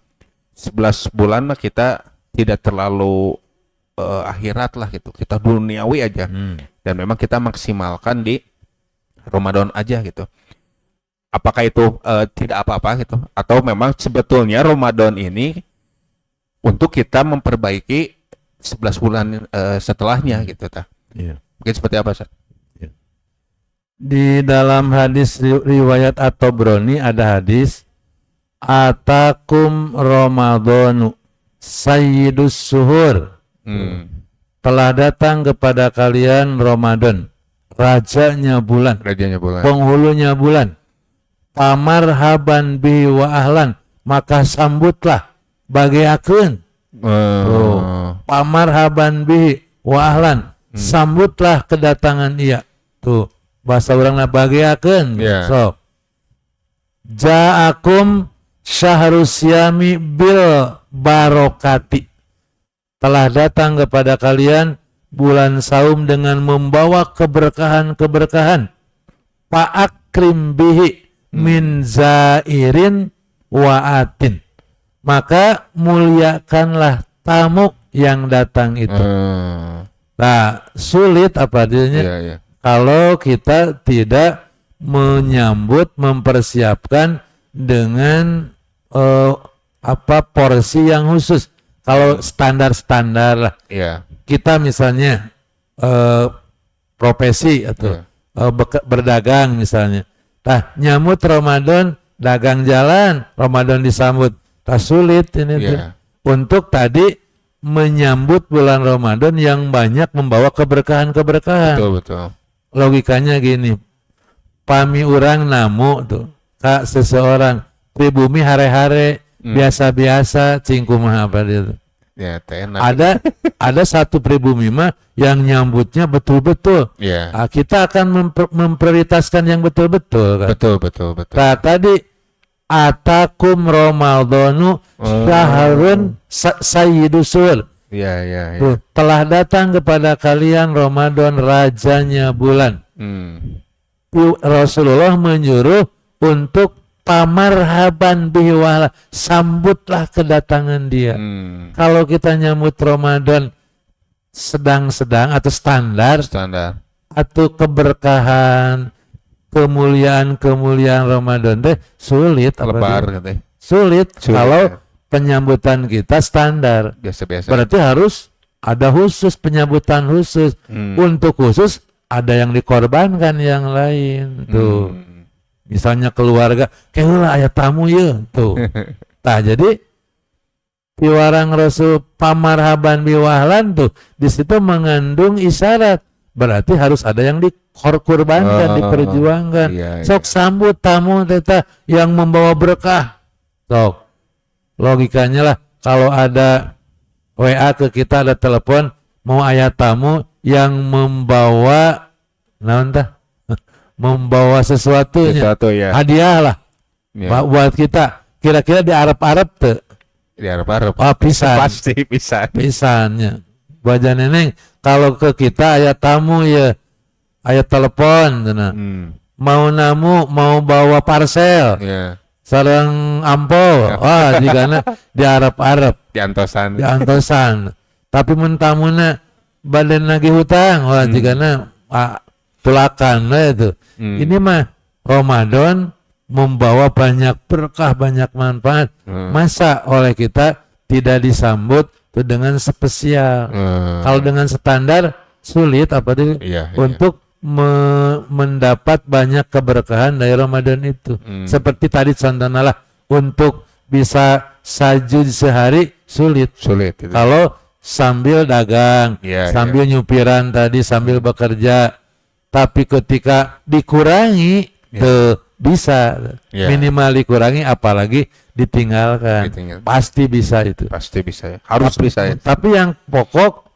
11 bulan mah kita tidak terlalu akhirat lah gitu, kita duniawi aja. Dan memang kita maksimalkan di Ramadan aja gitu. Apakah itu tidak apa-apa gitu, atau memang sebetulnya Ramadan ini untuk kita memperbaiki 11 bulan setelahnya gitu ta? Mungkin seperti apa Ustaz? Di dalam hadis riwayat At-Tabrani ada hadis, atakum Ramadhanu sayyidus suhur. Telah datang kepada kalian Ramadan, rajanya bulan, penghulunya bulan. Pamarhaban bihi wa ahlan, maka sambutlah bagiakeun. Pamarhaban bihi wa ahlan, sambutlah kedatangan ia. Tuh bahasa urangna bagiakeun. So ja'akum syahrus syami bil barokati, telah datang kepada kalian bulan saum dengan membawa keberkahan-keberkahan. Fa'akrim bihi min zairin wa'atin, maka muliakanlah tamu yang datang itu. Nah, sulit apa adanya kalau kita tidak menyambut, mempersiapkan dengan porsi yang khusus. Kalau standar-standar lah, kita misalnya profesi atau berdagang misalnya, nyambut Ramadan, dagang jalan, Ramadan disambut, sulit ini untuk tadi menyambut bulan Ramadan yang banyak membawa keberkahan-keberkahan. Betul. Logikanya gini, pami urang namu tuh ka seseorang pribumi hare-hare biasa-biasa cingkumaha apa dia tuh. Ya, enak. Ada satu pribumi mah yang nyambutnya betul-betul. Ya. Kita akan memprioritaskan yang betul-betul kan. Betul. Nah, tadi atakum Ramadhanu syahrun sayyidusul. Ya. Tuh, telah datang kepada kalian Ramadan, rajanya bulan. Rasulullah menyuruh untuk pamarhaban bihi, sambutlah kedatangan dia. Kalau kita nyambut Ramadan sedang-sedang atau standar atau keberkahan, kemuliaan Ramadan deh sulit. Lebar katanya. Sulit kalau penyambutan kita standar. Biasa-biasa. Berarti harus ada khusus, penyambutan khusus. Untuk khusus ada yang dikorbankan yang lain tuh. Misalnya keluarga, kayak ayat tamu ya tuh. Nah, jadi piwarang Rasul pamarhaban biwahlan tuh di situ mengandung isyarat. Berarti harus ada yang dikorbankan, diperjuangkan. Sok sambut tamu teta yang membawa berkah. Sok. Logikanya lah, kalau ada WA ke kita, ada telepon, mau ayat tamu yang membawa, membawa sesuatunya, ya. hadiah lah, buat kita. Kira-kira di Arab tuh. Di Arab. Pisan. Pasti pisan. Pisannya. Baja neneng, kalau ke kita ayat tamu ya, ayat telepon, mau namu, mau bawa parcel. Sarang ampol, jika di Arab, di Antosan. Tapi mentamuna badan lagi hutang, jika tulakan lah itu. Ini mah Ramadan membawa banyak berkah, banyak manfaat. Masa oleh kita tidak disambut tuh dengan spesial? Kalau dengan standar sulit untuk mendapat banyak keberkahan dari Ramadan itu. Seperti tadi contohnya lah, untuk bisa sajud sehari sulit itu. Kalau sambil dagang, sambil nyupiran tadi, sambil bekerja, tapi ketika dikurangi bisa minimal dikurangi, apalagi ditinggalkan. Pasti bisa itu. Pasti bisa ya. Harus bisa ya. Tapi yang pokok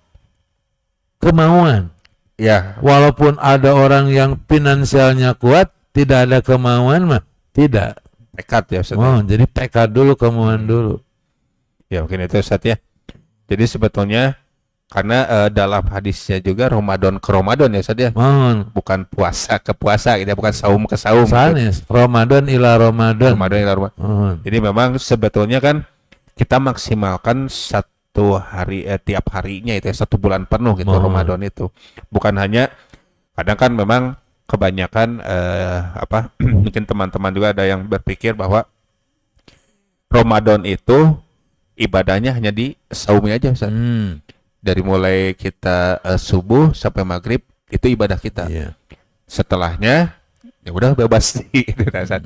kemauan. Ya. Walaupun ada orang yang finansialnya kuat, tidak ada kemauan mah tidak. Tekad ya Ustaz. Jadi tekad dulu, kemauan dulu. Ya mungkin itu Ustaz ya. Jadi sebetulnya karena dalam hadisnya juga Ramadan ke Ramadan ya Ustaz ya. Bukan puasa ke puasa gitu ya, bukan saum ke saum. Gitu. Ramadan ila Ramadan. Jadi memang sebetulnya kan kita maksimalkan satu hari tiap harinya itu ya, 1 bulan penuh gitu Ramadan itu. Bukan hanya, kadang kan memang kebanyakan mungkin teman-teman juga ada yang berpikir bahwa Ramadan itu ibadahnya hanya di saumnya aja Ustaz. Dari mulai kita subuh sampai maghrib itu ibadah kita. Setelahnya ya udah bebas gitu Ustaz.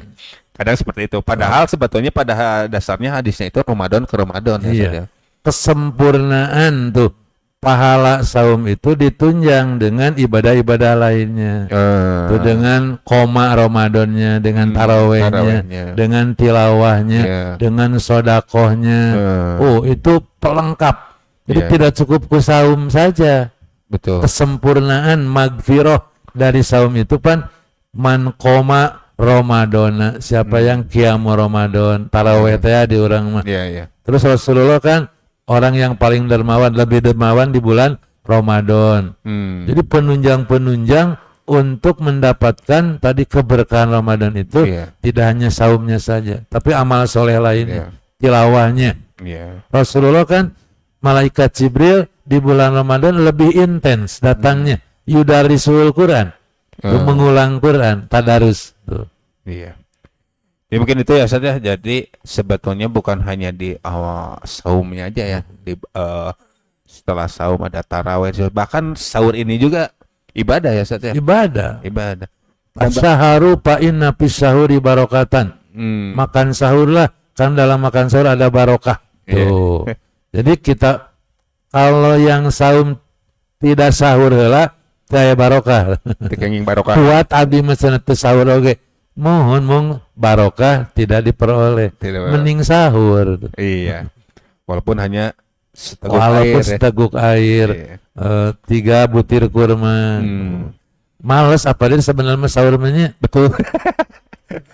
Kadang seperti itu. Padahal sebetulnya pada dasarnya hadisnya itu Ramadan ke Ramadan ya. Kesempurnaan tuh pahala saum itu ditunjang dengan ibadah-ibadah lainnya. Tuh dengan koma Ramadannya, dengan tarawehnya, dengan tilawahnya, dengan sodakohnya. Itu pelengkap. Jadi tidak cukup ke saum saja. Betul. Kesempurnaan magfirah dari saum itu kan man koma Ramadana, siapa yang kiamu Ramadan, taraweh teh di orang mah. Terus Rasulullah kan orang yang paling dermawan, lebih dermawan di bulan Ramadan. Jadi penunjang-penunjang untuk mendapatkan tadi keberkahan Ramadan itu tidak hanya saumnya saja, tapi amal soleh lainnya, tilawahnya. Rasulullah kan malaikat Jibril di bulan Ramadan lebih intens datangnya, yudarisul Quran, mengulang Quran, tadarus. Ya mungkin itu ya Ustaz ya. Jadi sebetulnya bukan hanya di awal saumnya aja ya. Di setelah saum ada tarawih, bahkan sahur ini juga ibadah ya Ustaz ya. Ibadah. As-saharu fa inna fis sahuri barokatan. Makan sahurlah, kan dalam makan sahur ada barokah. Tuh. Jadi kita kalau yang saum tidak sahur heula saya barokah. Tekenging barokah. Kuat abdi mesen teu sahur oge. Mohon barokah tidak diperoleh. Mending sahur. Iya. Walaupun hanya seteguk walaupun air ya. seteguk air, Iya. 3 butir kurma. Hmm. Males apa dia sebenarnya sahur namanya. Betul.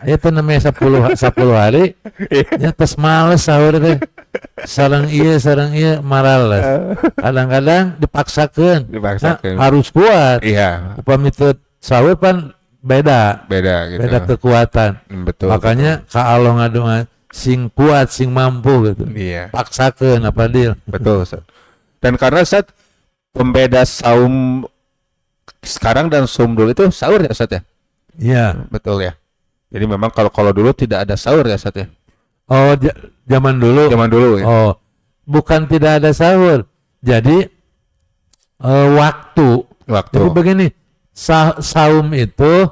Itu namanya 10 hari. Ya terus males sahur teh. Sareng iya marales. Kadang-kadang dipaksakan. Dipaksakeun. Harus kuat. Iya, Upami teu sahur kan beda beda gitu. beda kekuatan. Betul. Makanya ka Allah ngadonga sing kuat sing mampu gitu. betul. Iya, Paksakeun apa deal. betul. Ustaz. Dan karena Ustaz, pembeda saum sekarang dan saum dulu itu sahur ya Ustaz ya? Iya. Betul ya. Jadi memang kalau dulu tidak ada sahur ya Ustaz ya? Oh, zaman dulu. Zaman dulu ya. Oh, bukan tidak ada sahur. Jadi waktu. Waktu. Jadi begini, saum itu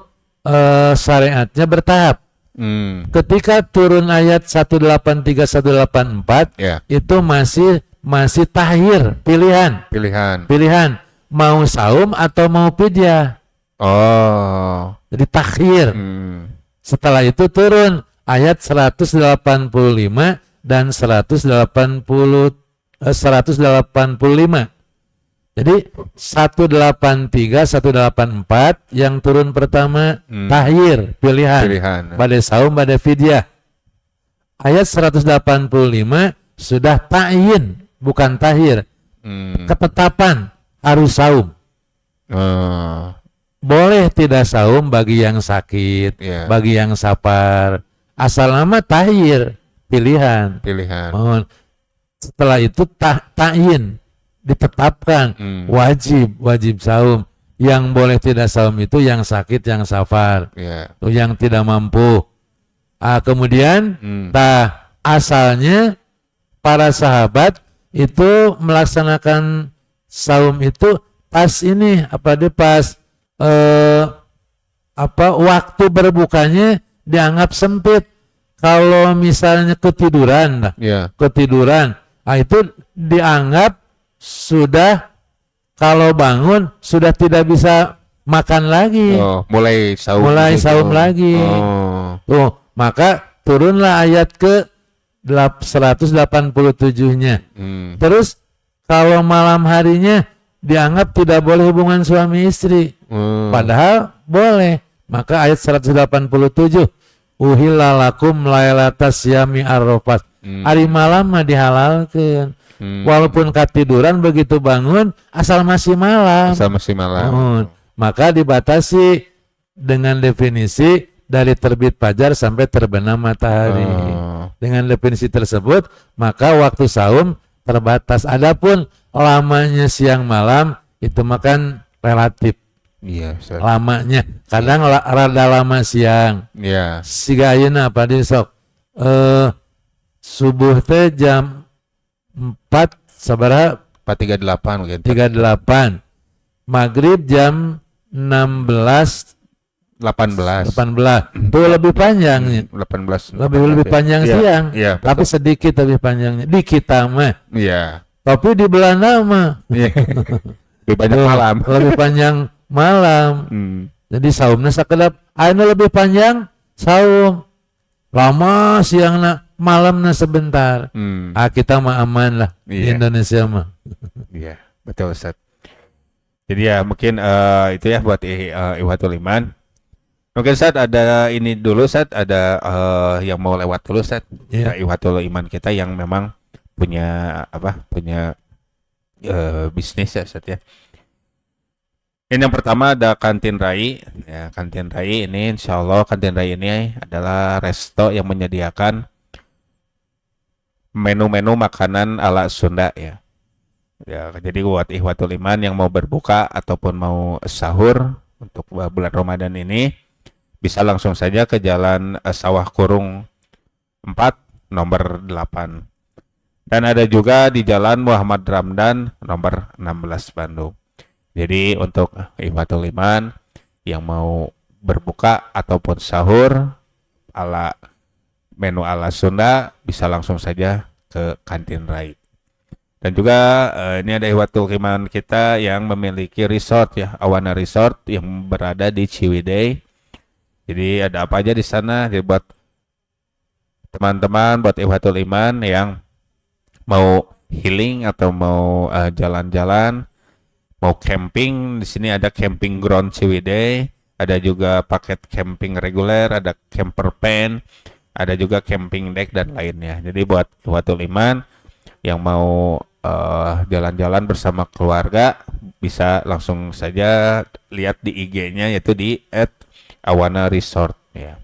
syariatnya bertahap. Ketika turun ayat 183 184 Ya, itu masih tahir, pilihan. pilihan mau saum atau mau pidyah. Oh. Jadi takhir. Setelah itu turun ayat 185 dan 185. Jadi 183 184 yang turun pertama tahir, pilihan. Pada saum pada fidyah. Ayat 185 sudah ta'yin, bukan tahir. Ketetapan harus saum. Boleh tidak saum bagi yang sakit, Yeah. bagi yang sapar. Asal nama tahir, pilihan. Mohon. Setelah itu ta'yin, ditetapkan wajib saum. Yang boleh tidak saum itu yang sakit, yang sapar, tuh yang tidak mampu. Kemudian asalnya para sahabat itu melaksanakan saum itu pas ini pas waktu berbukanya dianggap sempit. Kalau misalnya ketiduran, itu dianggap sudah, kalau bangun sudah tidak bisa makan lagi. Mulai saum lagi. Tuh, maka turunlah ayat ke 187-nya. Terus kalau malam harinya dianggap tidak boleh hubungan suami istri. Padahal boleh. Maka ayat 187, uhilla lakum lailatas yami arrafat. Hari malam mah dihalalkan. Walaupun ketiduran begitu bangun asal masih malam. Maka dibatasi dengan definisi dari terbit fajar sampai terbenam matahari. Dengan definisi tersebut, maka waktu saum terbatas. Adapun lamanya siang malam itu makan relatif. Lamanya kadang rada lama siang. Siga ayeuna apa di sok subuh teh jam 4 sabaraha 4.38 gitu. 38. Maghrib jam 18. Itu lebih panjangnya. 18. Lebih panjang siang. Iya, Tapi sedikit lebih panjangnya di kita mah. Iya. Tapi di Belanda mah Lebih banyak malam. lebih panjang malam. Jadi saumnya sakedap ayeuna lebih panjang saum. Lama siangna, malamna sebentar. Kita mah aman lah di Indonesia mah. Iya, betul Ustaz. Jadi ya mungkin itu ya buat Ikhwatul Iman. Mungkin Ustaz ada ini dulu Ustaz, ada yang mau lewat dulu Ustaz. Ikhwatul Iman kita yang memang punya bisnis ya Ustaz ya. Ini yang pertama ada Kantin Rai. Ya, Kantin Rai ini insya Allah Kantin Rai ini adalah resto yang menyediakan menu-menu makanan ala Sunda ya. Ya, jadi buat Ikhwatul Iman yang mau berbuka ataupun mau sahur untuk bulan Ramadan ini bisa langsung saja ke Jalan Sawah Kurung 4 nomor 8. Dan ada juga di Jalan Muhammad Ramdan nomor 16 Bandung. Jadi untuk Ikhwatul Iman yang mau berbuka ataupun sahur ala menu ala Sunda bisa langsung saja ke Kantin Rai. Dan juga ini ada Ikhwatul Iman kita yang memiliki resort ya, Awana Resort yang berada di Ciwidey. Jadi ada apa aja di sana? Jadi buat teman-teman, buat Ikhwatul Iman yang mau healing atau mau jalan-jalan, mau camping, di sini ada camping ground Ciwidey, ada juga paket camping reguler, ada camper van, ada juga camping deck dan lainnya. Jadi buat Ikhwatul Iman yang mau jalan-jalan bersama keluarga bisa langsung saja lihat di IG-nya yaitu di @awana_resort ya.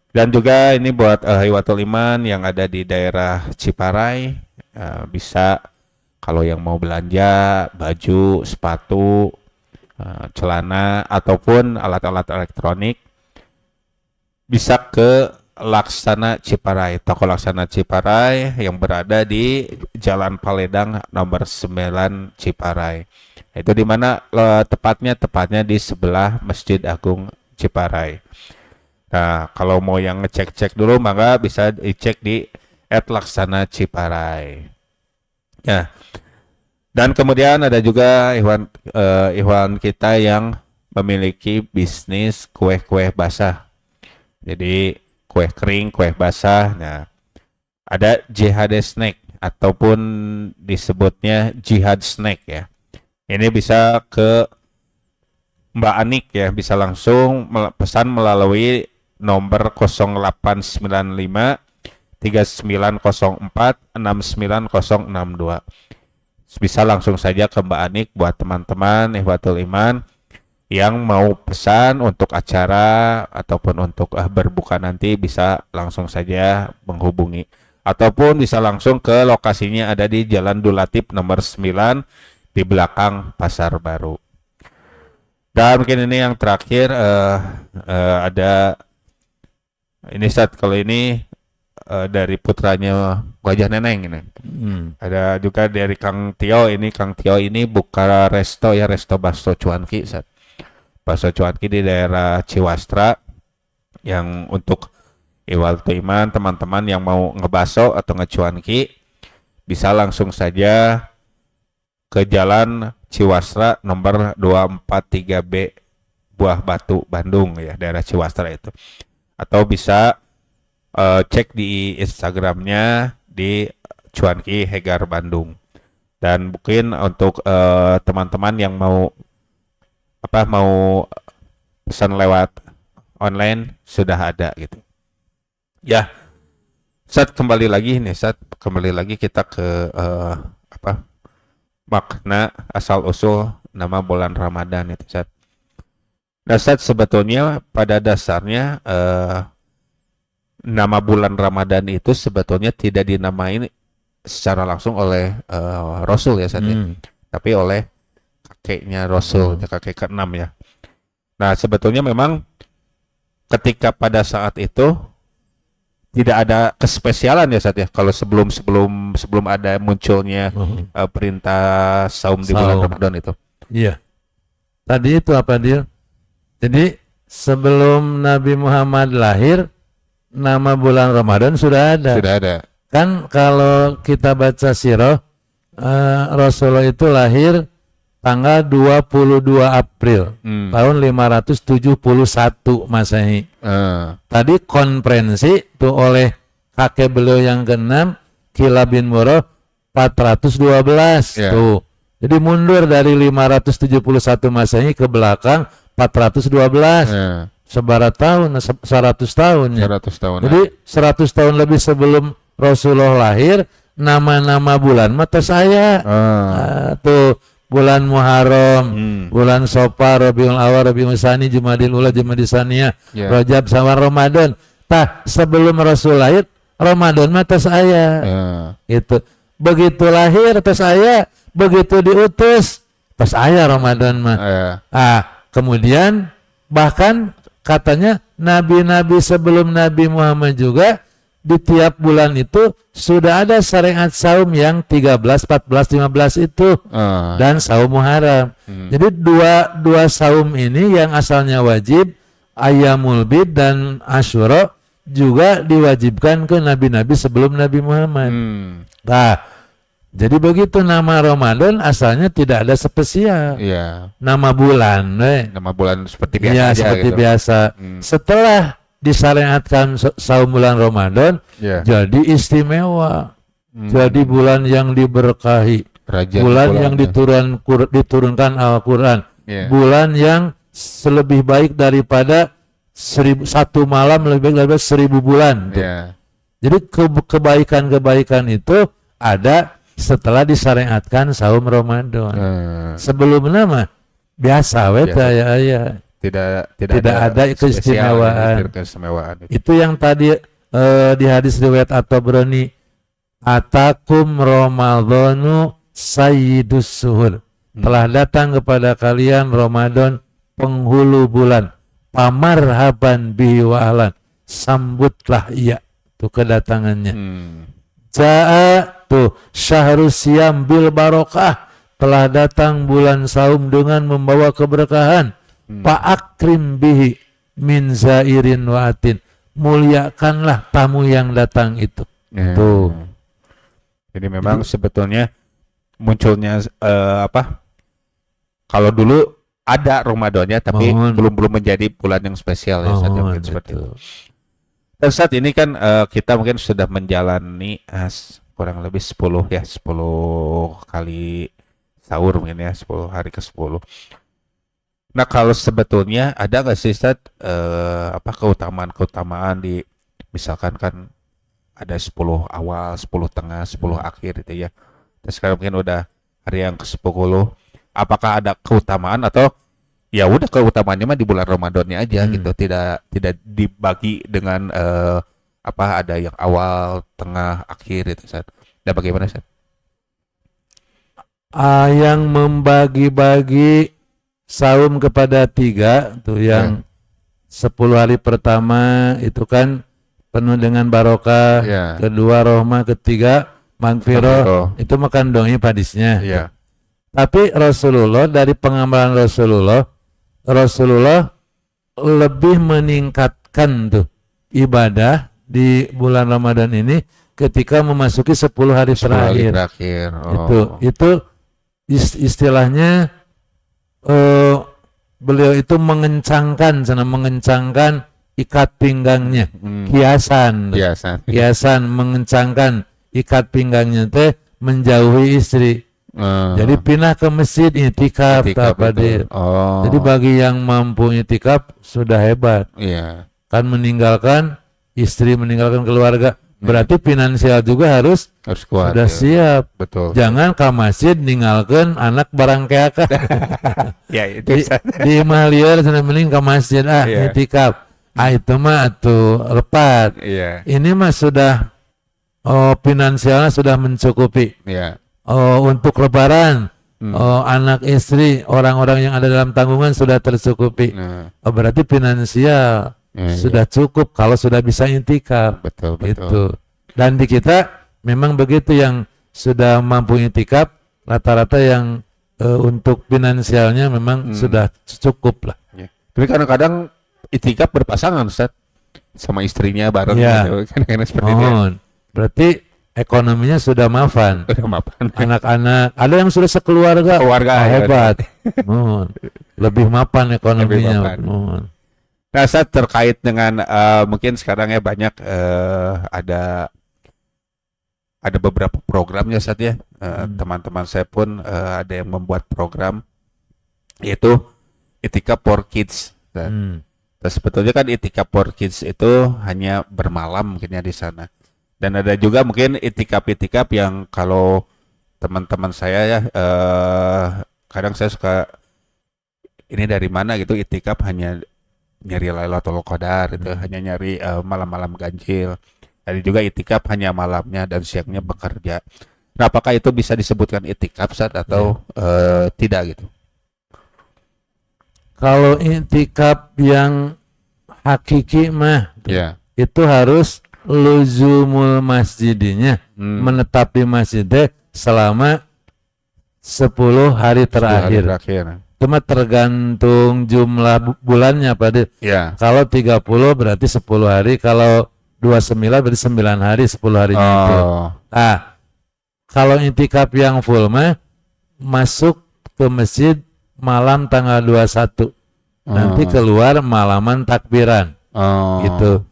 Dan juga ini buat Ikhwatul Iman yang ada di daerah Ciparai, bisa kalau yang mau belanja baju, sepatu, celana ataupun alat-alat elektronik bisa ke Laksana Ciparai, toko Laksana Ciparai yang berada di Jalan Paledang nomor 9 Ciparai. Itu di mana tepatnya di sebelah Masjid Agung Ciparai. Nah, kalau mau yang ngecek-cek dulu maka bisa dicek di @laksana Ciparai. Ya. Dan kemudian ada juga Ikhwan kita yang memiliki bisnis kue-kue basah. Jadi kue kering, kue basah. Nah, ada JHD Snack ataupun disebutnya Jihad Snack ya. Ini bisa ke Mbak Anik ya, bisa langsung pesan melalui nomor 0895 3904 69062. Bisa langsung saja ke Mbak Anik buat teman-teman Ikhwatul Iman yang mau pesan untuk acara ataupun untuk berbuka nanti, bisa langsung saja menghubungi ataupun bisa langsung ke lokasinya ada di Jalan Dulatif nomor 9 di belakang Pasar Baru. Dan mungkin ini yang terakhir ada ini kalau ini dari putranya Wajah Neneng ini. Ada juga dari Kang Tio ini. Kang Tio ini buka resto ya, resto bakso cuanki. Bakso cuanki di daerah Ciwastra, yang untuk Ikhwatul Iman teman-teman yang mau ngebaso atau ngecuanki bisa langsung saja ke Jalan Ciwastra nomor 243B Buah Batu Bandung ya, daerah Ciwastra itu. Atau bisa cek di Instagramnya di Cuanki Hegar Bandung. Dan mungkin untuk teman-teman yang mau pesan lewat online sudah ada gitu. Ya, kembali lagi kita ke makna asal usul nama bulan Ramadan itu Ustaz. Nah, sebetulnya pada dasarnya nama bulan Ramadan itu sebetulnya tidak dinamai secara langsung oleh Rasul ya Ustaz, tapi oleh kakeknya Rasul, kakek ke-6 ya. Nah, sebetulnya memang ketika pada saat itu tidak ada kespesialan ya Ustaz ya. Kalau sebelum ada munculnya perintah saum di bulan Ramadan itu. Iya. Tadi itu apa dia? Jadi sebelum Nabi Muhammad lahir, nama bulan Ramadan sudah ada. Sudah ada. Kan kalau kita baca sirah, Rasulullah itu lahir tanggal 22 April tahun 571 Masehi. Tadi konferensi tuh oleh kakek beliau yang ke-6, Kilab bin Murrah 412 tuh. Jadi mundur dari 571 Masehi ke belakang 412. Sebarat tahun, 100 tahun ya. 100 tahun. Jadi 100 tahun lebih sebelum Rasulullah lahir, nama-nama bulan mata saya. Tuh bulan Muharram, bulan Safar, Rabiul Awal, Rabiul Tsani, Jumadil Ula, Jumadil Tsaniyah, Rajab, Syawal, Ramadan. Sebelum Rasul lahir, Ramadan mata saya. Itu. Begitu lahir atas saya, begitu diutus atas saya Ramadan mah. Kemudian bahkan katanya nabi-nabi sebelum Nabi Muhammad juga di tiap bulan itu sudah ada syariat saum yang 13, 14, 15 itu dan saum Muharram. Jadi dua saum ini yang asalnya wajib, Ayyamul Bid dan Asyura, juga diwajibkan ke nabi-nabi sebelum Nabi Muhammad. Jadi begitu nama Ramadan asalnya tidak ada spesial. Nama bulan, nama bulan seperti biasa aja seperti gitu. Biasa. Setelah disyariatkan saum bulan Ramadan, jadi istimewa. Jadi bulan yang diberkahi, bulan yang diturunkan Al-Quran, bulan yang lebih baik daripada satu malam, lebih baik daripada 1000 bulan. Jadi kebaikan-kebaikan itu ada setelah disyariatkan saum Ramadan. Sebelum nama biasa ya. Tidak ada keistimewaan. Itu yang tadi di hadis riwayat At-Tabrani, atakum Ramadhanu sayyidus suhur. Telah datang kepada kalian Ramadan penghulu bulan. Pamarhaban bihi wa ahlan. Sambutlah ia tuh kedatangannya. Ja'a tuh syahrus siyam bil barokah. Telah datang bulan saum dengan membawa keberkahan. Fa'akrim bihi min zairin wa atin. Muliakanlah tamu yang datang itu. Tuh. Jadi memang sebetulnya munculnya kalau dulu ada Ramadannya tapi belum menjadi bulan yang spesial ya saja mungkin seperti itu. Dan saat ini kan kita mungkin sudah menjalani kurang lebih 10 kali sahur mungkin ya, 10 hari ke-10. Nah, kalau sebetulnya ada nggak sih Ustaz keutamaan di misalkan kan ada 10 awal, 10 tengah, 10 akhir gitu ya. Terus sekarang mungkin udah hari yang ke-10. Apakah ada keutamaan atau ya udah keutamaannya mah di bulan Ramadannya aja gitu, tidak dibagi dengan ada yang awal, tengah, akhir itu Ustaz. Dan bagaimana Ustaz? Yang membagi-bagi saum kepada 3 tuh yang 10 hari pertama itu kan penuh dengan barokah, kedua rahmah, ketiga magfirah, itu makan dongnya hadisnya. Tapi Rasulullah dari pengamalan Rasulullah lebih meningkatkan tuh ibadah di bulan Ramadan ini ketika memasuki 10 hari terakhir. Itu istilahnya beliau itu mengencangkan ikat pinggangnya, kiasan, mengencangkan ikat pinggangnya teh menjauhi istri. Jadi pindah ke masjid itikaf jadi bagi yang mampu itikaf sudah hebat. Kan meninggalkan istri, meninggalkan keluarga, berarti finansial juga harus kuat, sudah siap. Betul. Jangan ke masjid ninggalkan anak barang keaka. Di Mahliar sudah mending ke masjid itikaf. Itu mah tuh repat. Ini mah sudah finansialnya sudah mencukupi. Untuk lebaran, anak istri, orang-orang yang ada dalam tanggungan sudah tercukupi. Berarti finansial sudah cukup kalau sudah bisa intikaf. Betul. Itu. Dan di kita memang begitu, yang sudah mampu intikaf rata-rata yang untuk finansialnya memang sudah cukup lah. Tapi kadang-kadang itikaf berpasangan Ustaz sama istrinya bareng gitu. Kan seperti itu. Berarti ekonominya sudah mapan. Anak-anak ada yang sudah sekeluarga. Hebat. Lebih mapan ekonominya. Nah, Ustaz, terkait dengan mungkin sekarang ya banyak ada beberapa programnya Ustaz ya. Teman-teman saya pun ada yang membuat program yaitu Itikaf for Kids. Terus sebetulnya kan Itikaf for Kids itu hanya bermalam mungkinnya di sana. Dan ada juga mungkin itikaf yang kalau teman-teman saya ya kadang saya suka ini dari mana gitu, itikaf hanya nyari Lailatul Qadar gitu, hanya nyari malam-malam ganjil. Ada juga itikaf hanya malamnya dan siangnya bekerja. Nah, apakah itu bisa disebutkan itikaf Ustaz atau tidak gitu? Kalau itikaf yang hakiki mah itu harus luzumul masjidinya, menetap di masjid selama 10 hari terakhir. Cuma tergantung jumlah bulannya pada. Kalau 30 berarti 10 hari, kalau 29 berarti 9 hari, 10 harinya itu. Kalau intikaf yang full mah masuk ke masjid malam tanggal 21. Nanti keluar malaman takbiran. Gitu.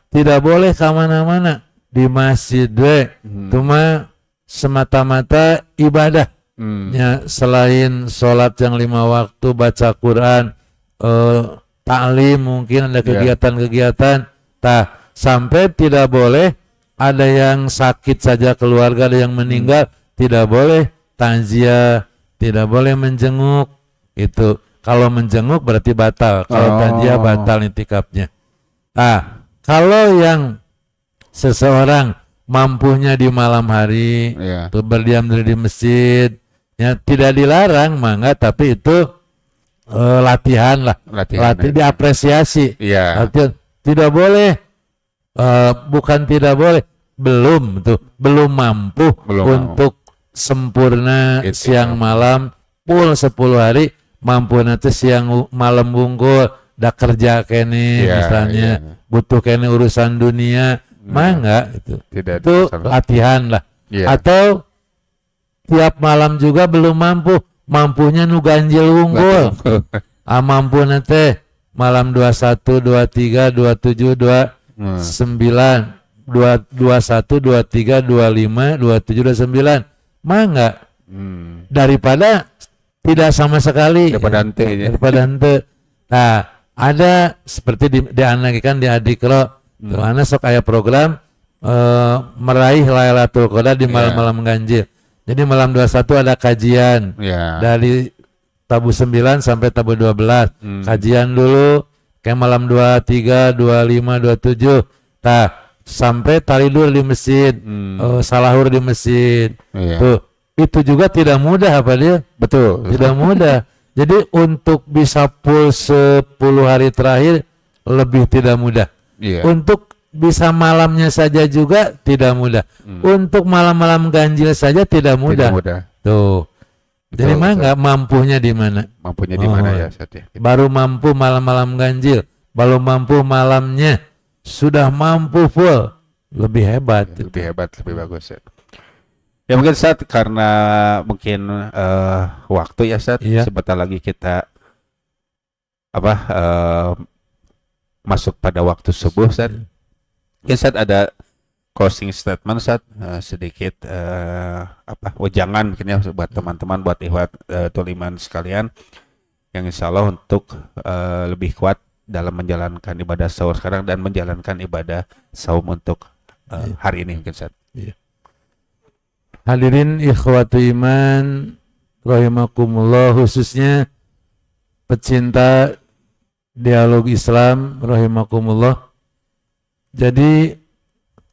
Tidak boleh kemana-mana. di masjid we. Cuma semata-mata ibadah. Ya, selain sholat yang 5 waktu, baca Quran, ta'lim, mungkin ada kegiatan-kegiatan. Sampai tidak boleh ada yang sakit saja keluarga, ada yang meninggal, tidak boleh takziah, tidak boleh menjenguk. Itu kalau menjenguk berarti batal, kalau takziah batal iktikafnya. Kalau yang seseorang mampunya di malam hari tuh berdiam diri di masjid, ya tidak dilarang mangga, tapi itu latihan lah, diapresiasi. Latihan. Tidak boleh, bukan tidak boleh, belum mampu untuk sempurna siang malam full 10 hari, mampu nanti siang malam bungkul, dak kerja kene misalnya, butuh kene urusan dunia, mangga itu latihan lah. Atau tiap malam juga belum mampunya nu ganjil unggul. Mampu nanti malam 21, 23, 27, 29, 21, 23, 25, 27, 29. Mangga. Daripada tidak sama sekali. Daripada ente. Ada seperti dianalgikan di Adikro. Karena sok aya program meraih Lailatul Qadar di malam-malam ganjil. Jadi malam 21 ada kajian dari tabu 9 sampai tabu 12. Kajian dulu kayak malam 23, 25, 27. Sampai talidur di masjid, salahur di masjid. Tuh, itu juga tidak mudah apa dia? Betul. Tidak mudah. Jadi untuk bisa full 10 hari terakhir lebih tidak mudah. Untuk bisa malamnya saja juga tidak mudah. Untuk malam-malam ganjil saja tidak mudah. Tuh. Jadi nggak mampunya di mana? Mampunya di mana ya, Ustaz ya? Baru mampu malam-malam ganjil, baru mampu malamnya, sudah mampu full, lebih hebat. Lebih hebat, lebih bagus ya. Ya mungkin Ustaz, karena mungkin waktu ya Ustaz, sebentar lagi kita masuk pada waktu subuh Ustaz. Ya Ustaz, ada closing statement Ustaz, sedikit wejangan mungkin ya buat teman-teman, buat ikhwat tuliman sekalian yang insya Allah untuk lebih kuat dalam menjalankan ibadah sahur sekarang dan menjalankan ibadah saum untuk hari ini mungkin Ustaz. Hadirin ikhwatu iman rahimakumullah, khususnya pecinta dialog Islam rahimakumullah. Jadi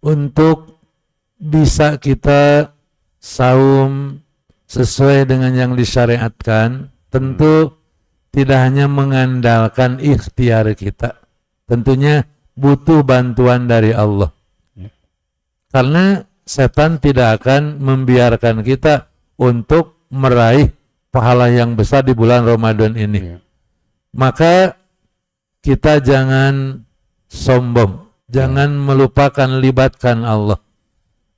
untuk bisa kita saum sesuai dengan yang disyariatkan, tentu tidak hanya mengandalkan ikhtiar kita, tentunya butuh bantuan dari Allah. Karena setan tidak akan membiarkan kita untuk meraih pahala yang besar di bulan Ramadan ini. Maka kita jangan sombong, jangan melupakan libatkan Allah.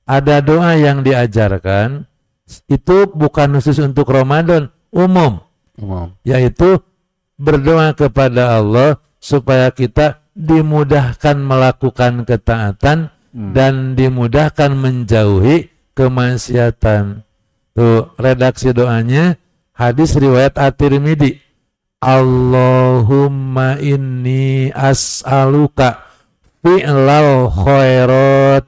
Ada doa yang diajarkan, itu bukan khusus untuk Ramadan, umum. Yaitu berdoa kepada Allah supaya kita dimudahkan melakukan ketaatan dan dimudahkan menjauhi kemaksiatan. Tuh, redaksi doanya hadis riwayat At-Tirmidzi. Allahumma inni as'aluka fi'lal khairat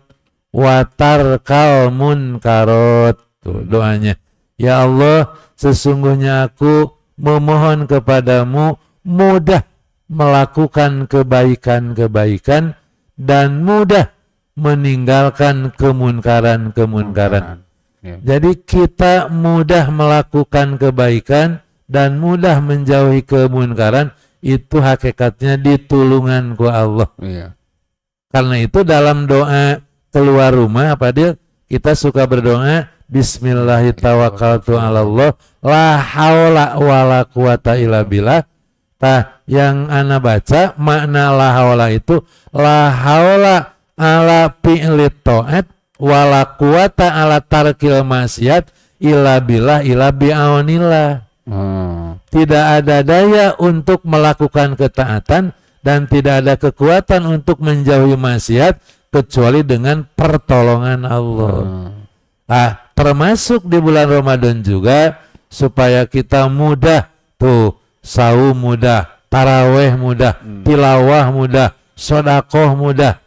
wa tarkal munkarat. Tuh doanya. Ya Allah, sesungguhnya aku memohon kepadamu mudah melakukan kebaikan-kebaikan dan mudah meninggalkan kemunkaran-kemunkaran. Jadi kita mudah melakukan kebaikan dan mudah menjauhi kemunkaran, itu hakikatnya ditulungan ku Allah. Karena itu dalam doa keluar rumah kita suka berdoa Bismillahirrahmanirrahim, la haula wala quwata illa billah. Yang ana baca makna la haula itu la haula ala fi'lit ta'at wala quwata ala tarkil maksiat illa billah illa bi'aunillah. Tidak ada daya untuk melakukan ketaatan dan tidak ada kekuatan untuk menjauhi maksiat kecuali dengan pertolongan Allah. Nah, termasuk di bulan Ramadan juga supaya kita mudah tuh saum mudah, taraweh mudah, tilawah mudah, sodakoh mudah.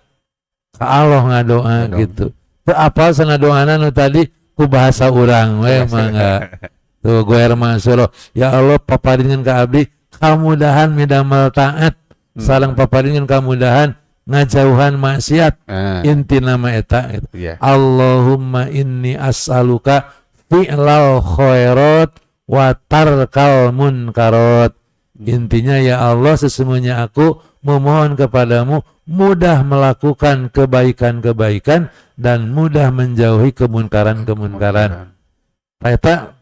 Ka Allah ngadoa gitu. Teu apal sana doana nu tadi ku bahasa urang we mangga. Tuh gue Mansuro, ya Allah paparingan ka abdi kamudahan midamel taat, sareng paparingan kamudahan ngajauhan maksiat. Inti nama eta gitu. Allahumma inni as'aluka fi'lal khairat wa tarkal munkarat. Intinya ya Allah sesungguhnya aku memohon kepadamu mudah melakukan kebaikan-kebaikan dan mudah menjauhi kemunkaran-kemunkaran. Eta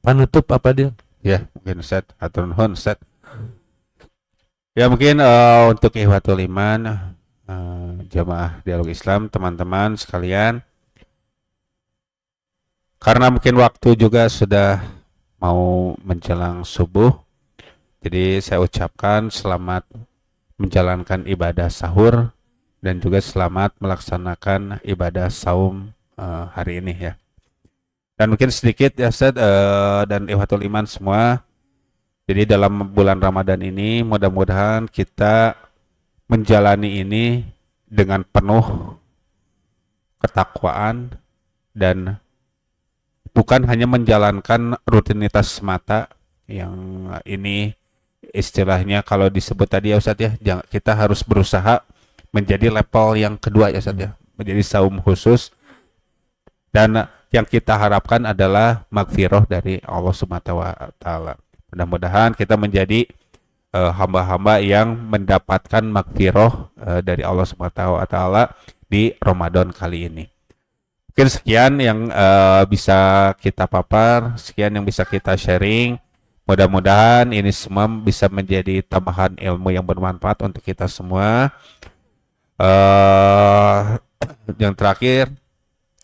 panutup apa dia? Ya, mungkin Ustaz, hatur nuhun Ustaz. Ya mungkin untuk Ikhwatul Iman, jamaah dialog Islam, teman-teman sekalian, karena mungkin waktu juga sudah mau menjelang subuh, jadi saya ucapkan selamat menjalankan ibadah sahur dan juga selamat melaksanakan ibadah saum hari ini ya. Dan mungkin sedikit ya Ustaz dan Ikhwatul Iman semua, jadi dalam bulan Ramadan ini mudah-mudahan kita menjalani ini dengan penuh ketakwaan dan bukan hanya menjalankan rutinitas semata yang ini istilahnya kalau disebut tadi ya Ustaz ya, kita harus berusaha menjadi level yang kedua ya Ustaz ya, menjadi saum khusus, dan yang kita harapkan adalah magfirah dari Allah Subhanahu wa taala. Mudah-mudahan kita menjadi hamba-hamba yang mendapatkan magfirah dari Allah Subhanahu wa taala di Ramadan kali ini. Mungkin sekian yang bisa kita papar, sekian yang bisa kita sharing. Mudah-mudahan ini semua bisa menjadi tambahan ilmu yang bermanfaat untuk kita semua. Yang terakhir,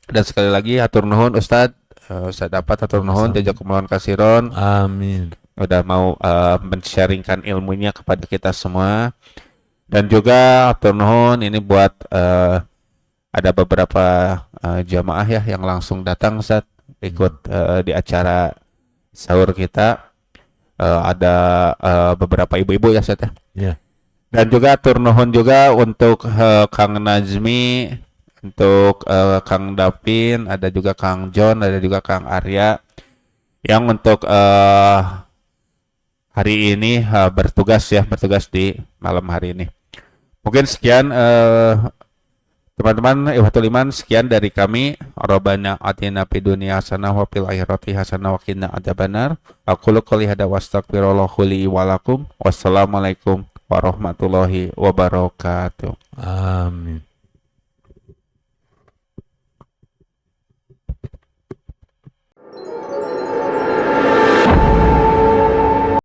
dan sekali lagi hatur nuhun Ustadz, saya dapat hatur nuhun jazakumullah khairan. Amin. Udah mau men-sharingkan ilmunya kepada kita semua. Dan juga hatur nuhun ini buat ada beberapa jamaah ya yang langsung datang Ustadz ikut di acara sahur kita. Ada beberapa ibu-ibu ya Ustadz ya. Yeah. Dan juga hatur nuhun juga untuk Kang Nazmi, untuk Kang Dapin, ada juga Kang John, ada juga Kang Arya yang untuk hari ini bertugas di malam hari ini. Mungkin sekian teman-teman Ikhwatul Iman, sekian dari kami. Rabbana atina fid dunya hasanah wa fil akhirati hasanah wa qina adzabannar. Aqulu qouli hadza wa astaghfirullah li wa lakum. Wassalamualaikum warahmatullahi wabarakatuh. Amin.